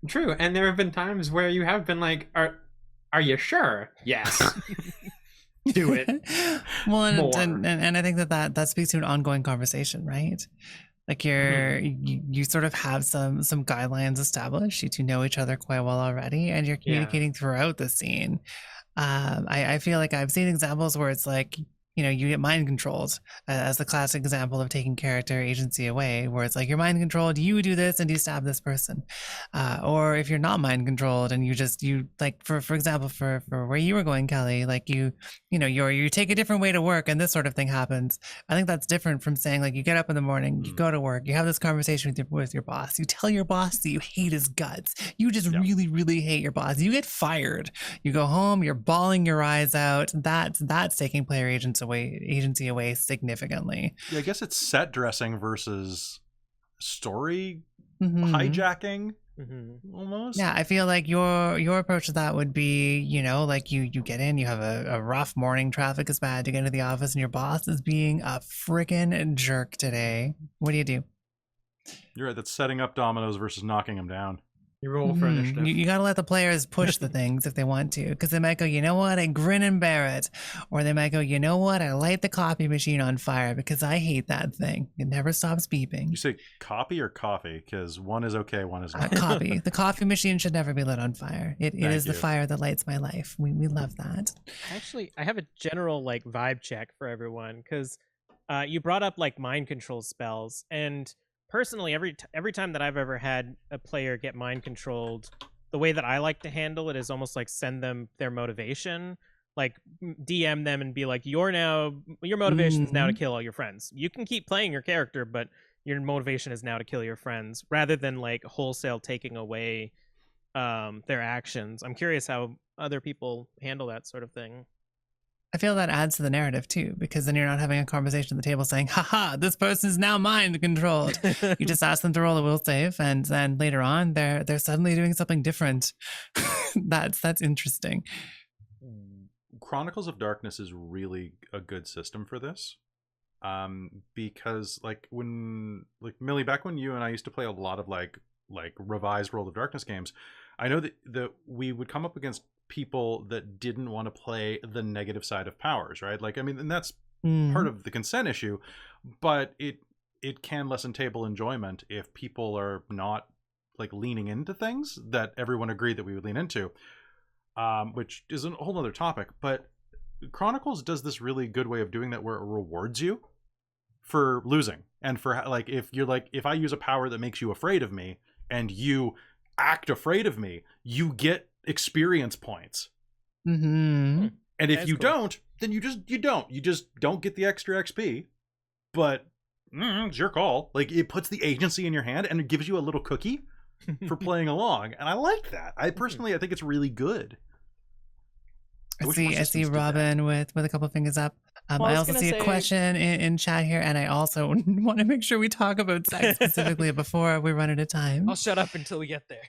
True, and there have been times where you have been like, "Are you sure?" Yes. Do it. Well, More. and I think that speaks to an ongoing conversation, right? Like you sort of have some guidelines established. You two know each other quite well already, and you're communicating throughout the scene. I feel like I've seen examples where it's like, you know, you get mind controlled as the classic example of taking character agency away, where it's like you're mind controlled, you do this and you stab this person. Or if you're not mind controlled and you like, for example, for where you were going, Kelly, like you take a different way to work and this sort of thing happens. I think that's different from saying like you get up in the morning, you go to work, you have this conversation with your boss, you tell your boss that you hate his guts. You just really, really hate your boss. You get fired. You go home, you're bawling your eyes out. That's taking player agency away significantly. Yeah, I guess it's set dressing versus story hijacking. Almost. Yeah, I feel like your approach to that would be, you know, like you get in, you have a rough morning, traffic is bad, you get into the office and your boss is being a freaking jerk today. What do you do? You're right. That's setting up dominoes versus knocking them down. You roll for initiative. You got to let the players push the things if they want to, because they might go, you know what, I grin and bear it. Or they might go, you know what, I light the copy machine on fire because I hate that thing. It never stops beeping. You say copy or coffee? Because one is okay, one is not. Copy. The coffee machine should never be lit on fire. It is the you. fire that lights my life. We love that. Actually, I have a general like vibe check for everyone because you brought up like mind control spells, and personally, every time that I've ever had a player get mind controlled, the way that I like to handle it is almost like send them their motivation, like DM them and be like, your motivation is now to kill all your friends. You can keep playing your character, but your motivation is now to kill your friends, rather than like wholesale taking away their actions. I'm curious how other people handle that sort of thing. I feel that adds to the narrative too, because then you're not having a conversation at the table saying, haha, this person is now mind controlled. You just ask them to roll a will save, and then later on they're suddenly doing something different. That's interesting. Chronicles of Darkness is really a good system for this. Because like Millie, back when you and I used to play a lot of like revised World of Darkness games, I know that we would come up against people that didn't want to play the negative side of powers, right? Like, I mean, and that's part of the consent issue, but it can lessen table enjoyment if people are not like leaning into things that everyone agreed that we would lean into, which is a whole other topic. But Chronicles does this really good way of doing that, where it rewards you for losing, and for like, if I use a power that makes you afraid of me and you act afraid of me, you get experience points. And if you don't, then you just don't get the extra XP. But it's your call. Like, it puts the agency in your hand and it gives you a little cookie for playing along, and I like that. I personally, I think it's really good. I see Robin with a couple of fingers up. I also see a question in chat here, and I also want to make sure we talk about sex specifically before we run out of time. I'll shut up until we get there.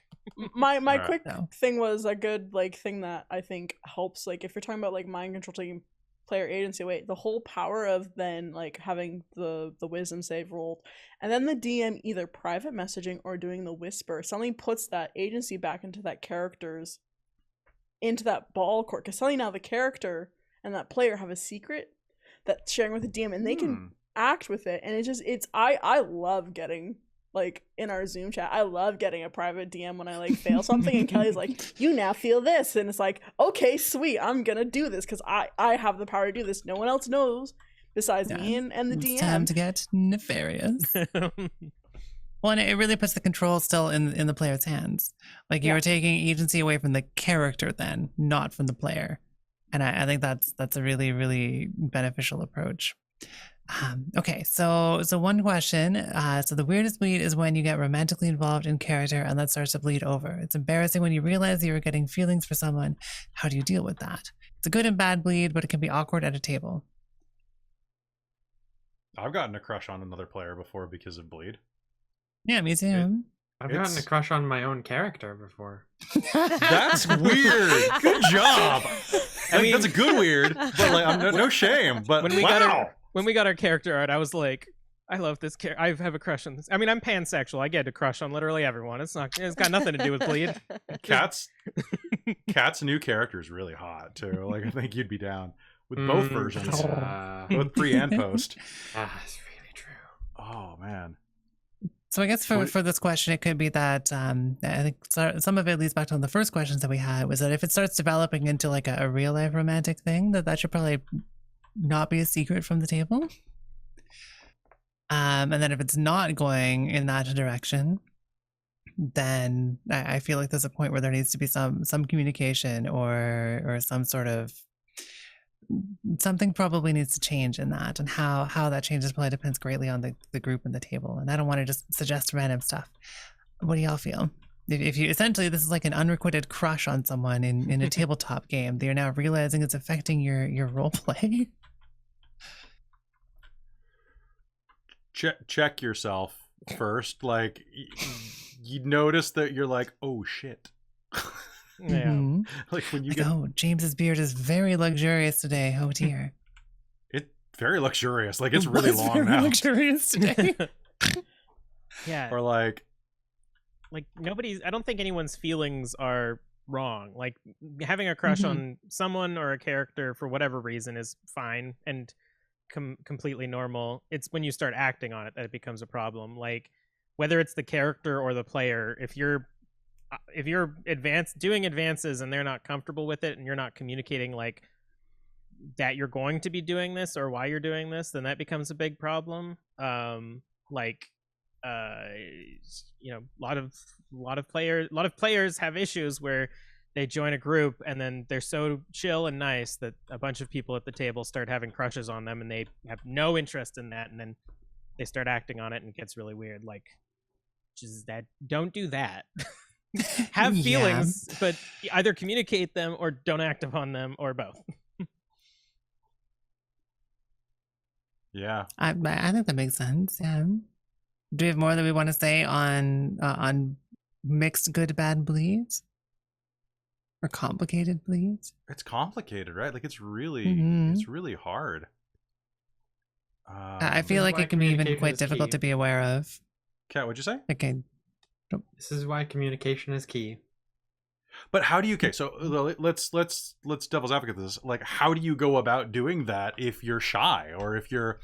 My quick thing was a good like thing that I think helps, like if you're talking about like mind control taking player agency away, the whole power of then like having the wisdom save rolled, and then the DM either private messaging or doing the whisper suddenly puts that agency back into that character's, into that ball court, because suddenly now the character and that player have a secret that's sharing with the DM, and they can act with it. And I love getting, like, in our Zoom chat, I love getting a private DM when I like fail something, and Kelly's like, you now feel this, and it's like, okay, sweet, I'm gonna do this because I have the power to do this. No one else knows besides me and the DM. It's time to get nefarious. Well, and it really puts the control still in the player's hands. Like, you're taking agency away from the character then, not from the player. And I think that's a really, really beneficial approach. Okay, so one question. So the weirdest bleed is when you get romantically involved in character and that starts to bleed over. It's embarrassing when you realize you were getting feelings for someone. How do you deal with that? It's a good and bad bleed, but it can be awkward at a table. I've gotten a crush on another player before because of bleed. Yeah, me too. I've gotten a crush on my own character before. That's weird. Good job. I mean, that's a good weird, but like, I'm no shame. But when we got our character art, I was like, I love this character. I have a crush on this. I mean, I'm pansexual. I get a crush on literally everyone. It's got nothing to do with bleed. Cat's new character is really hot too. Like, I think you'd be down with both versions, both pre and post. That's really true. Oh man. So I guess for this question, it could be that I think some of it leads back to one of the first questions that we had, was that if it starts developing into like a real life romantic thing, that should probably not be a secret from the table. And then if it's not going in that direction, then I feel like there's a point where there needs to be some communication or some sort of something probably needs to change in that, and how that changes probably depends greatly on the group and the table. And I don't want to just suggest random stuff. What do y'all feel? If you essentially, this is like an unrequited crush on someone in a tabletop game that you're now realizing it's affecting your role play. Check yourself first. Like, you notice that you're like, oh shit. Yeah. Mm-hmm. Like when you oh, James's beard is very luxurious today. Oh dear. It's very luxurious. Like, it's really long very now. luxurious today. Yeah. Or like, like I don't think anyone's feelings are wrong. Like having a crush on someone or a character for whatever reason is fine and completely normal. It's when you start acting on it that it becomes a problem. Like whether it's the character or the player, if you're doing advances and they're not comfortable with it and you're not communicating like that you're going to be doing this or why you're doing this, then that becomes a big problem. You know, a lot of players have issues where they join a group and then they're so chill and nice that a bunch of people at the table start having crushes on them and they have no interest in that, and then they start acting on it and it gets really weird. Like, just that, don't do that. Have feelings, but either communicate them or don't act upon them, or both. Yeah, I think that makes sense. Yeah. Do we have more that we want to say on mixed good bad bleeds or complicated bleeds? it's complicated, right? Like it's really hard. I feel like it can be even quite difficult to be aware of. Kat, what'd you say? Okay. This is why communication is key. But how do you? Okay, so let's devil's advocate this. Like, how do you go about doing that if you're shy, or if you're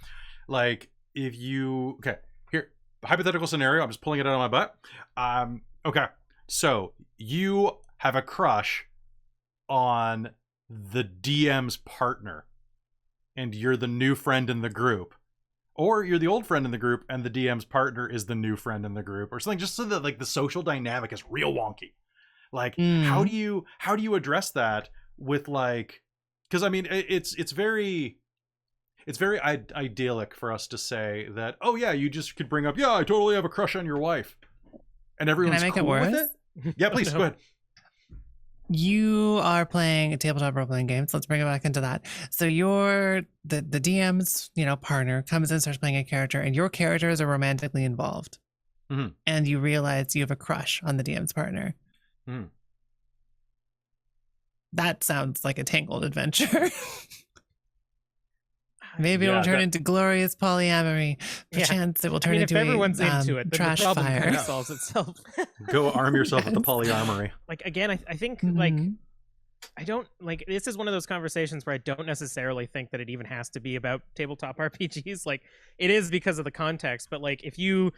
like, okay, here, hypothetical scenario. I'm just pulling it out of my butt. Okay, so you have a crush on the DM's partner, and you're the new friend in the group, or you're the old friend in the group, and the DM's partner is the new friend in the group, or something, just so that like the social dynamic is real wonky. Like, how do you address that with like, because I mean, it's very idyllic for us to say that, oh yeah, you just could bring up, yeah, I totally have a crush on your wife, and everyone's Can I make cool it with worse? it. Yeah, please go ahead. You are playing a tabletop role-playing game, so let's bring it back into that. So you're the DM's, partner comes in and starts playing a character, and your characters are romantically involved, and you realize you have a crush on the DM's partner. That sounds like a tangled adventure. Maybe it'll turn into glorious polyamory. Perchance it will turn into if everyone's into it, then trash the problem fire. kind of solves itself. Go arm yourself with the polyarmory. Like, again, I think like, I don't like, this is one of those conversations where I don't necessarily think that it even has to be about tabletop RPGs. Like, it is because of the context, but like, if you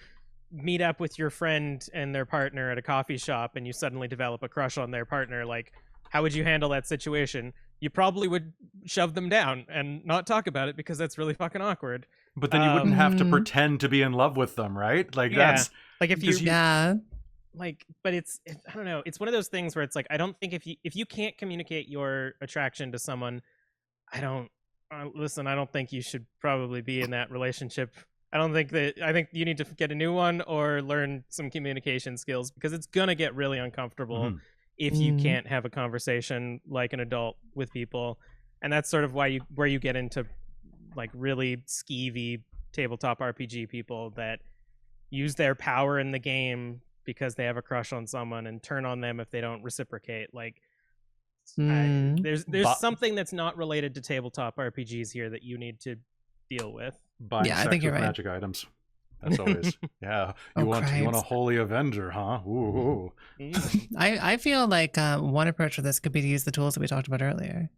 meet up with your friend and their partner at a coffee shop and you suddenly develop a crush on their partner, like, how would you handle that situation? You probably would shove them down and not talk about it because that's really fucking awkward. But then you wouldn't have to pretend to be in love with them, right? Like, that's like, if you like, but it's I don't know, it's one of those things where it's like, I don't think if you can't communicate your attraction to someone, I don't think you should probably be in that relationship. I think you need to get a new one or learn some communication skills, because it's gonna get really uncomfortable if you can't have a conversation like an adult with people. And that's sort of where you get into like really skeevy tabletop RPG people that use their power in the game because they have a crush on someone and turn on them if they don't reciprocate. Like, there's something that's not related to tabletop RPGs here that you need to deal with. Buying I think you're right. magic items. That's always You want a holy avenger, huh? Ooh. I feel like one approach for this could be to use the tools that we talked about earlier.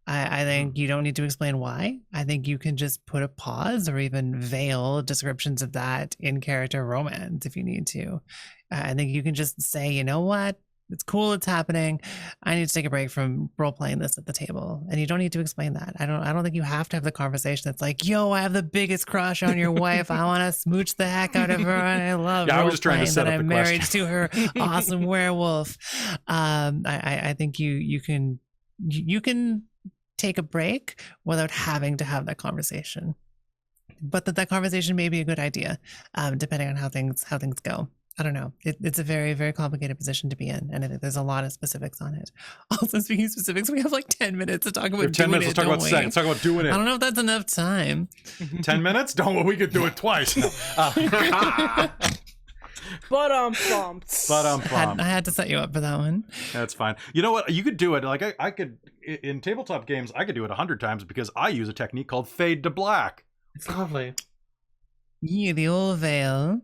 I think you don't need to explain why. I think you can just put a pause or even veil descriptions of that in character romance if you need to. I think you can just say, you know what? It's cool, it's happening. I need to take a break from role playing this at the table. And you don't need to explain that. I don't think you have to have the conversation that's like, yo, I have the biggest crush on your wife. I want to smooch the heck out of her. And I love I was just trying to set that up the I'm married question. to her awesome werewolf. I think you can take a break without having to have that conversation. But that conversation may be a good idea, depending on how things go. I don't know. It's a very, very complicated position to be in. And I think there's a lot of specifics on it. Also, speaking of specifics, we have like 10 minutes to talk about 10 minutes. Let's talk about sex. Let's talk about doing it. I don't know if that's enough time. 10 minutes? We could do it twice. No. But I had to set you up for that one. That's fine. You know what? You could do it. Like I could, in tabletop games, I could do it 100 times because I use a technique called fade to black. It's lovely. Yeah, the old veil.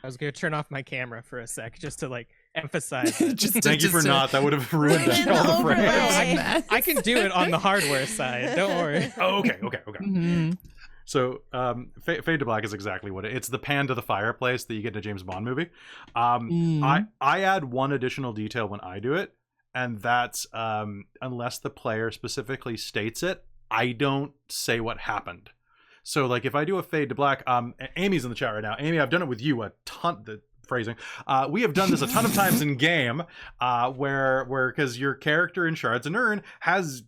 I was gonna turn off my camera for a sec just to like emphasize it. Thank you for not. That would have ruined Ruined all the the frames. overlay. I can do it on the hardware side. Don't worry. Oh, okay. Mhm. So, Fade to Black is exactly what it's the pan to the fireplace that you get in a James Bond movie. I add one additional detail when I do it, and that's unless the player specifically states it, I don't say what happened. So, like, if I do a Fade to Black, Amy's in the chat right now. Amy, I've done it with you a ton. The phrasing. We have done this a ton of times in game, where because your character in Shards and Urn has,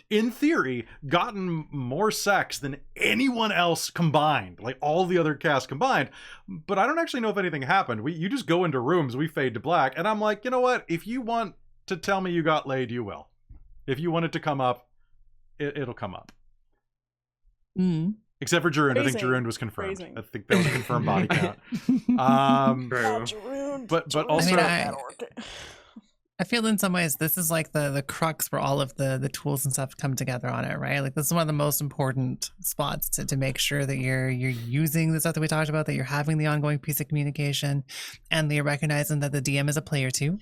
in theory, gotten more sex than anyone else combined, like all the other cast combined. But I don't actually know if anything happened. You just go into rooms, we fade to black, and I'm like, you know what? If you want to tell me you got laid, you will. If you want it to come up, it'll come up. Except for Jarund. I think Jarund was confirmed. Phrasing. I think that was a confirmed body count. True. But also, I feel in some ways this is like the crux where all of the tools and stuff come together on it, right? Like this is one of the most important spots to make sure that you're using the stuff that we talked about, that you're having the ongoing piece of communication, and that you're recognizing that the DM is a player too.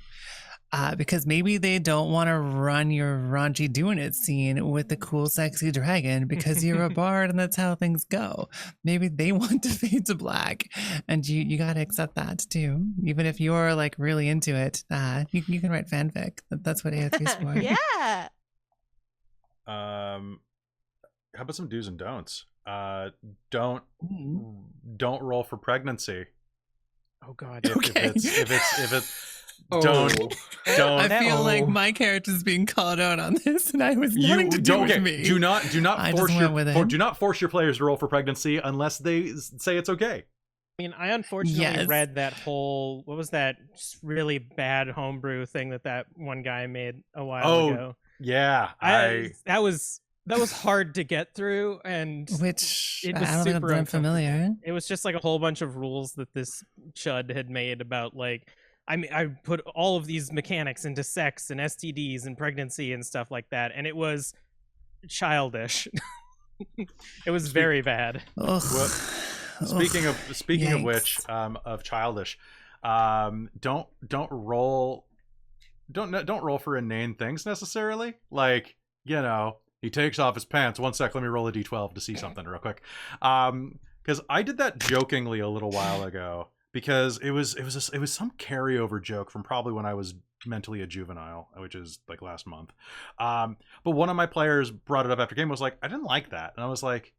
Because maybe they don't want to run your raunchy doing it scene with the cool, sexy dragon because you're a bard and that's how things go. Maybe they want to fade to black, and you got to accept that too. Even if you're like really into it, you can write fanfic. That's what AO3's for. Yeah. how about some do's and don'ts? Don't roll for pregnancy. Oh God. If it's Oh. don't. I feel like my character's being called out on this, and I was nothing to do with me. Do not I force just went with it. do not force your players to roll for pregnancy unless they say it's okay. I mean, I unfortunately Yes. read that whole, what was that really bad homebrew thing that one guy made a while ago. Yeah, that was hard to get through, and Which it was I don't think super I'm familiar. it was just like a whole bunch of rules that this chud had made about like, I mean, I put all of these mechanics into sex and STDs and pregnancy and stuff like that, and it was childish. It was very bad. Ugh. Speaking of Yikes. which, of childish, don't roll for inane things necessarily. Like, you know, he takes off his pants. One sec, let me roll a d12 to see something real quick. Because I did that jokingly a little while ago because it was some carryover joke from probably when I was mentally a juvenile, which is like last month. But one of my players brought it up after game, was like, I didn't like that, and I was like,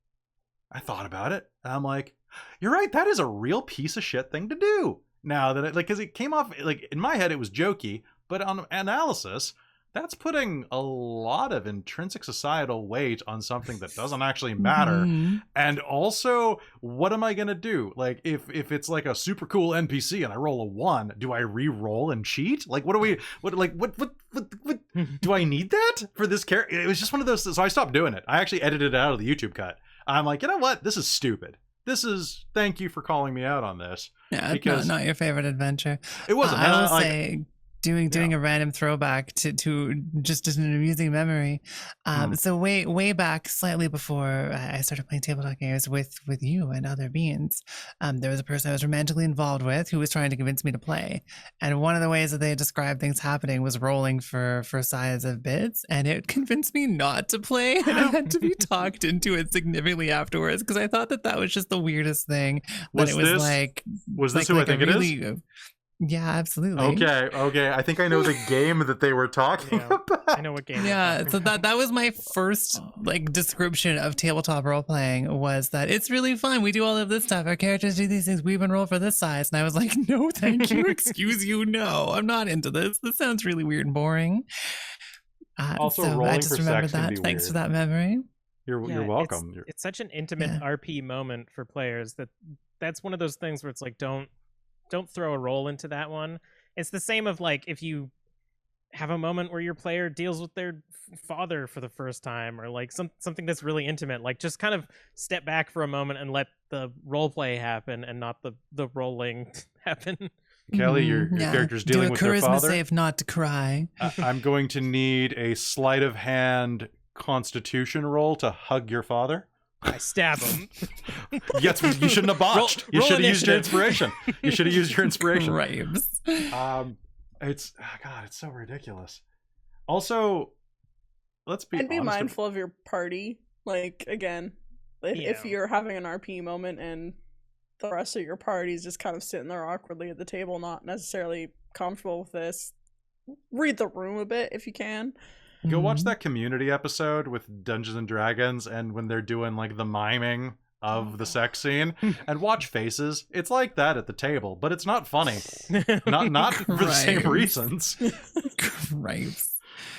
I thought about it, and I'm like, you're right, that is a real piece of shit thing to do. Now that because it came off like in my head it was jokey, but on analysis, that's putting a lot of intrinsic societal weight on something that doesn't actually matter. Mhm. And also, what am I gonna do? Like, if it's like a super cool NPC and I roll a 1, do I re-roll and cheat? Like, what do I need that for this character? It was just one of those. So I stopped doing it. I actually edited it out of the YouTube cut. I'm like, you know what? This is stupid. Thank you for calling me out on this. Yeah, Because- not your favorite adventure. It wasn't. I And will like, say, doing a random throwback to just as an amusing memory. So way back, slightly before I started playing tabletop games with you and other beings, there was a person I was romantically involved with who was trying to convince me to play. And one of the ways that they described things happening was rolling for size of bits, and it convinced me not to play, and I had to be talked into it significantly afterwards because I thought that was just the weirdest thing. Was That it was this- like was this like, who I like a think it is? really, yeah, absolutely. Okay. I think I know the game that they were talking Yeah. about. I know what game. Yeah, so that was my first like description of tabletop role playing, was that it's really fun. We do all of this stuff. Our characters do these things. We even roll for this size. And I was like, no, thank you. Excuse you. No, I'm not into this. This sounds really weird and boring. Also, so I rolling just for remembered sex can that. be Thanks for weird. that memory. You're Yeah, welcome. It's such an intimate Yeah. RP moment for players that's one of those things where it's like, don't throw a roll into that one. It's the same of like if you have a moment where your player deals with their father for the first time, or like something that's really intimate, like just kind of step back for a moment and let the role play happen and not the rolling happen. Kelly, your character's dealing with do a their charisma father. save not to cry. I'm going to need a sleight of hand Constitution roll to hug your father. I stab him. Yes, you shouldn't have botched. You roll should have used your initiative. inspiration. You should have used your inspiration. Grapes. It's God, it's so ridiculous. Also, let's be And be honest. mindful of your party. Like, again, if Yeah. you're having an RP moment and the rest of your party's just kind of sitting there awkwardly at the table, not necessarily comfortable with this, read the room a bit if you can. Go watch that Community episode with Dungeons and Dragons, and when they're doing like the miming of the sex scene, and watch faces. It's like that at the table, but it's not funny. Not for the same Right. reasons. Grapes.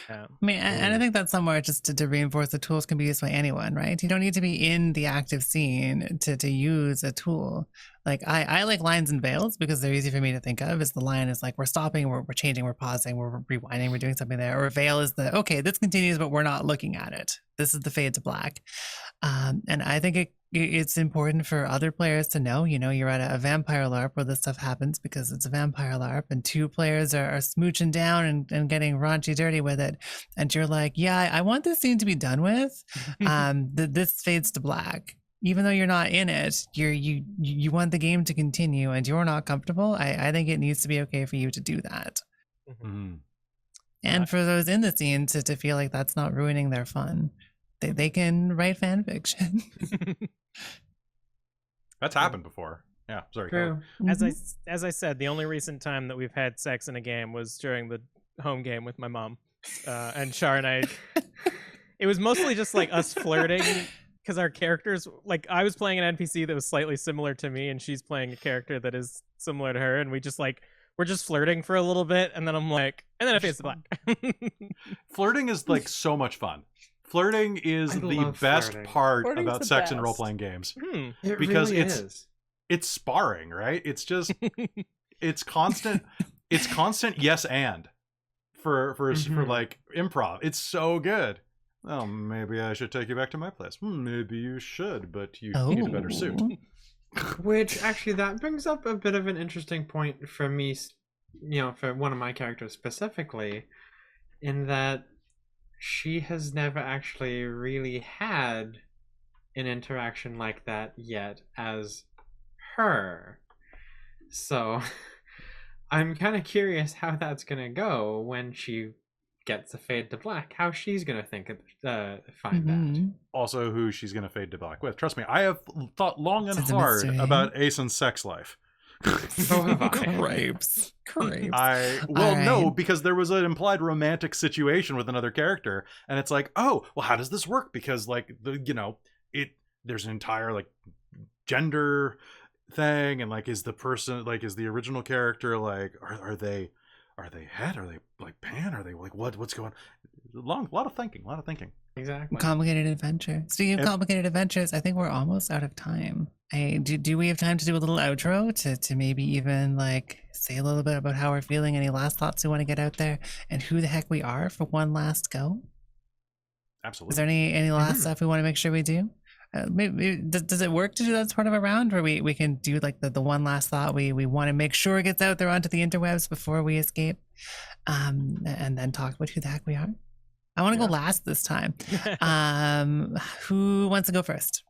Yeah. I mean, and I think that's somewhere just to reinforce the tools can be used by anyone, right? You don't need to be in the active scene to use a tool. Like I like lines and veils because they're easy for me to think of. As the line is like we're stopping, we're changing, we're pausing, we're rewinding, we're doing something there. Or a veil is the okay, this continues, but we're not looking at it. This is the fade to black. And I think it's important for other players to know, you're at a vampire LARP where this stuff happens because it's a vampire LARP and two players are smooching down and getting raunchy dirty with it. And you're like, yeah, I want this scene to be done with. This fades to black. Even though you're not in it, you want the game to continue and you're not comfortable. I think it needs to be okay for you to do that. Mhm. And for those in the scene to feel like that's not ruining their fun. They can write fan fiction. That's happened before. Yeah, sorry. True. As I said, the only recent time that we've had sex in a game was during the home game with my mom, and Shar and I. It was mostly just like us flirting because our characters, like I was playing an NPC that was slightly similar to me, and she's playing a character that is similar to her, and we're just flirting for a little bit, and then I'm like, and then it fades to black. Flirting is like so much fun. Flirting is I the love best flirting. part Flirting's about the sex in best. role-playing games. It Because really it's- is. It's sparring, right? It's just it's constant yes and for Mhm. like improv. It's so good. Oh, maybe I should take you back to my place. Maybe you should, but you need a better suit. Which actually that brings up a bit of an interesting point for me, for one of my characters specifically, in that she has never actually really had an interaction like that yet as her. So I'm kind of curious how that's gonna go when she gets a fade to black. How she's gonna find that. Also, who she's gonna fade to black with. Trust me, I have thought long and It's a hard mystery. about Aeson's sex life. So have I. Grapes. No, right. because there was an implied romantic situation with another character, and it's like, oh, well, how does this work? Because like there's an entire like gender thing, and like is the original character like are they het? Are they like pan? Are they like what's going? A lot of thinking. Exactly. Complicated adventure. Speaking of Yep. complicated adventures, I think we're almost out of time. Do we have time to do a little outro to maybe even like say a little bit about how we're feeling? Any last thoughts we want to get out there, and who the heck we are for one last go? Absolutely. Is there any last stuff we want to make sure we do? Maybe does it work to do that as part of a round where we can do like the one last thought we want to make sure it gets out there onto the interwebs before we escape, and then talk about who the heck we are? I want to go last this time. Who wants to go first?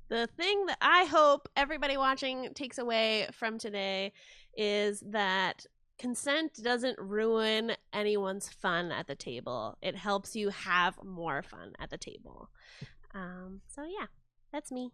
The thing that I hope everybody watching takes away from today is that consent doesn't ruin anyone's fun at the table. It helps you have more fun at the table. So yeah, that's me.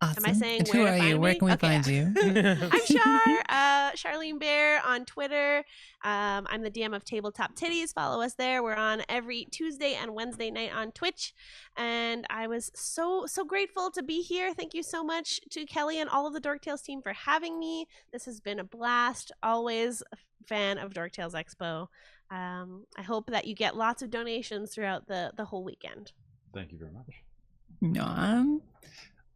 Awesome. Am I saying and who where are to you? find Where me? can we Okay. find you? I'm Char, Charlene Bear on Twitter. I'm the DM of Tabletop Titties. Follow us there. We're on every Tuesday and Wednesday night on Twitch. And I was so grateful to be here. Thank you so much to Kelly and all of the Dork Tales team for having me. This has been a blast. Always a fan of Dork Tales Expo. I hope that you get lots of donations throughout the whole weekend. Thank you very much. Nom.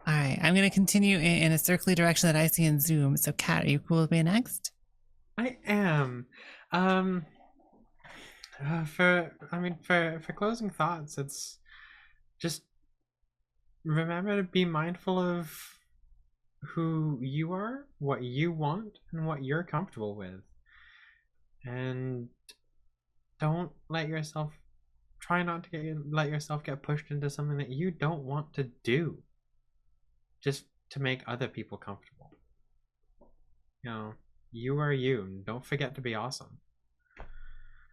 All right, I'm going to continue in a circly direction that I see in Zoom. So, Kat, are you cool with me next? I am. For closing thoughts, it's just remember to be mindful of who you are, what you want, and what you're comfortable with. And don't let yourself try not to let yourself get pushed into something that you don't want to do just to make other people comfortable. You know, you are you. Don't forget to be awesome.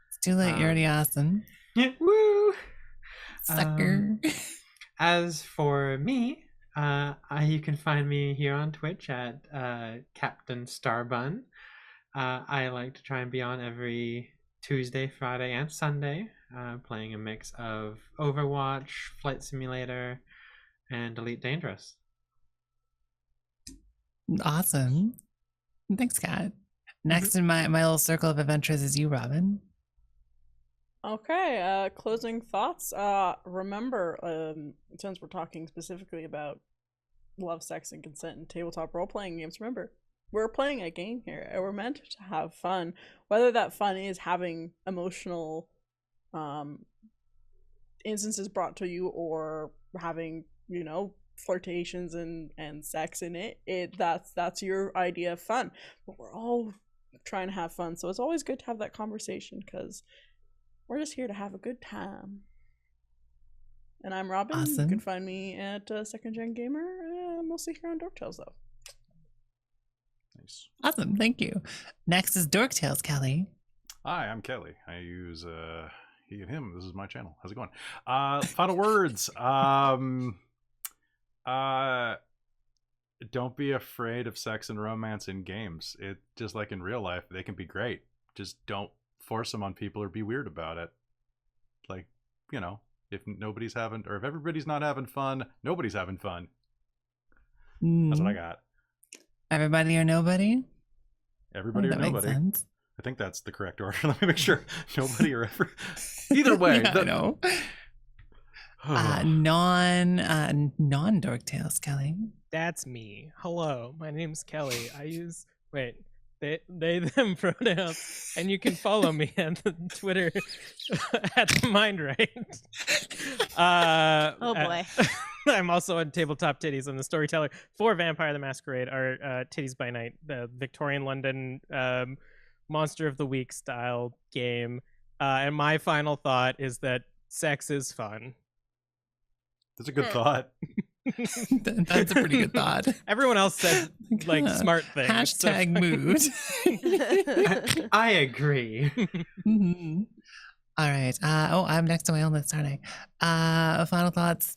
It's too late. You're already awesome. Woo! Sucker. As for me, you can find me here on Twitch at Captain Starbun. I like to try and be on every Tuesday, Friday, and Sunday, playing a mix of Overwatch, Flight Simulator, and Elite Dangerous. Awesome. Thanks, Kat. Next in my little circle of adventures is you, Robin. Okay, closing thoughts. Remember, since we're talking specifically about love, sex, and consent in tabletop role-playing games, remember, we're playing a game here, and we're meant to have fun. Whether that fun is having emotional instances brought to you, or having, you know, flirtations and sex in it, that's your idea of fun. But we're all trying to have fun, so it's always good to have that conversation, because we're just here to have a good time. And I'm Robin. Awesome. You can find me at Second Gen Gamer, mostly here on Dork Tales, though. Nice. Awesome. Thank you. Next is Dork Tales, Kelly. Hi, I'm Kelly. I use he and him. This is my channel. How's it going? Final words. Don't be afraid of sex and romance in games. It just like in real life, they can be great. Just don't force them on people or be weird about it. Like, you know, if nobody's having, or if everybody's not having fun, nobody's having fun. That's what I got. Everybody or nobody? Everybody or that makes nobody. sense. I think that's the correct order. Let me make sure. Nobody or ever. Either way. Yeah, no. Non-Dork Tales, Kelly. That's me. Hello, my name's Kelly. I use they them pronouns, and you can follow me on Twitter at the Mindright. Oh boy. I'm also on Tabletop Titties. I'm the storyteller for Vampire the Masquerade, our Titties by Night, the Victorian London Monster of the Week style game. And my final thought is that sex is fun. That's a good thought. That's a pretty good thought. Everyone else said like smart things. Hashtag mood. I agree. Mm-hmm. All right. I'm next to my own list, aren't I? Final thoughts.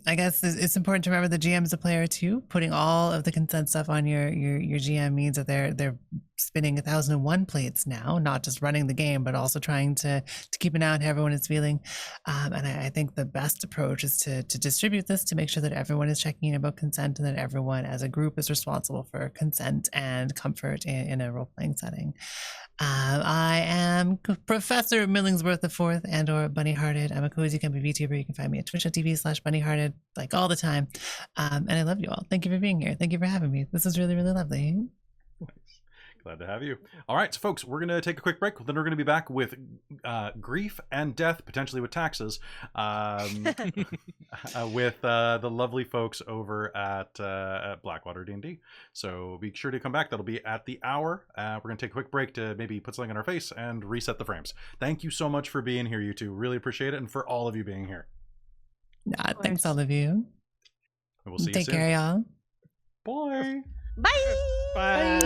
I guess it's important to remember the GM is a player too. Putting all of the consent stuff on your GM means that they're spinning 1001 plates now, not just running the game, but also trying to keep an eye on how everyone is feeling. And I think the best approach is to distribute this to make sure that everyone is checking in about consent and that everyone as a group is responsible for consent and comfort in a role-playing setting. I am Professor Millingsworth IV and/or Bunny-Hearted. I'm a cozy campy VTuber. You can find me at twitch.tv/bunnyhearted, like all the time. And I love you all. Thank you for being here. Thank you for having me. This is really, really lovely. Glad to have you. All right, so folks, we're going to take a quick break. Then we're going to be back with grief and death, potentially with taxes, with the lovely folks over at Blackwater D&D. So be sure to come back. That'll be at the hour. We're going to take a quick break to maybe put something on our face and reset the frames. Thank you so much for being here, you two. Really appreciate it, and for all of you being here. Thanks, all of you. And we'll see you Take soon. care, y'all. Bye. Bye. Bye.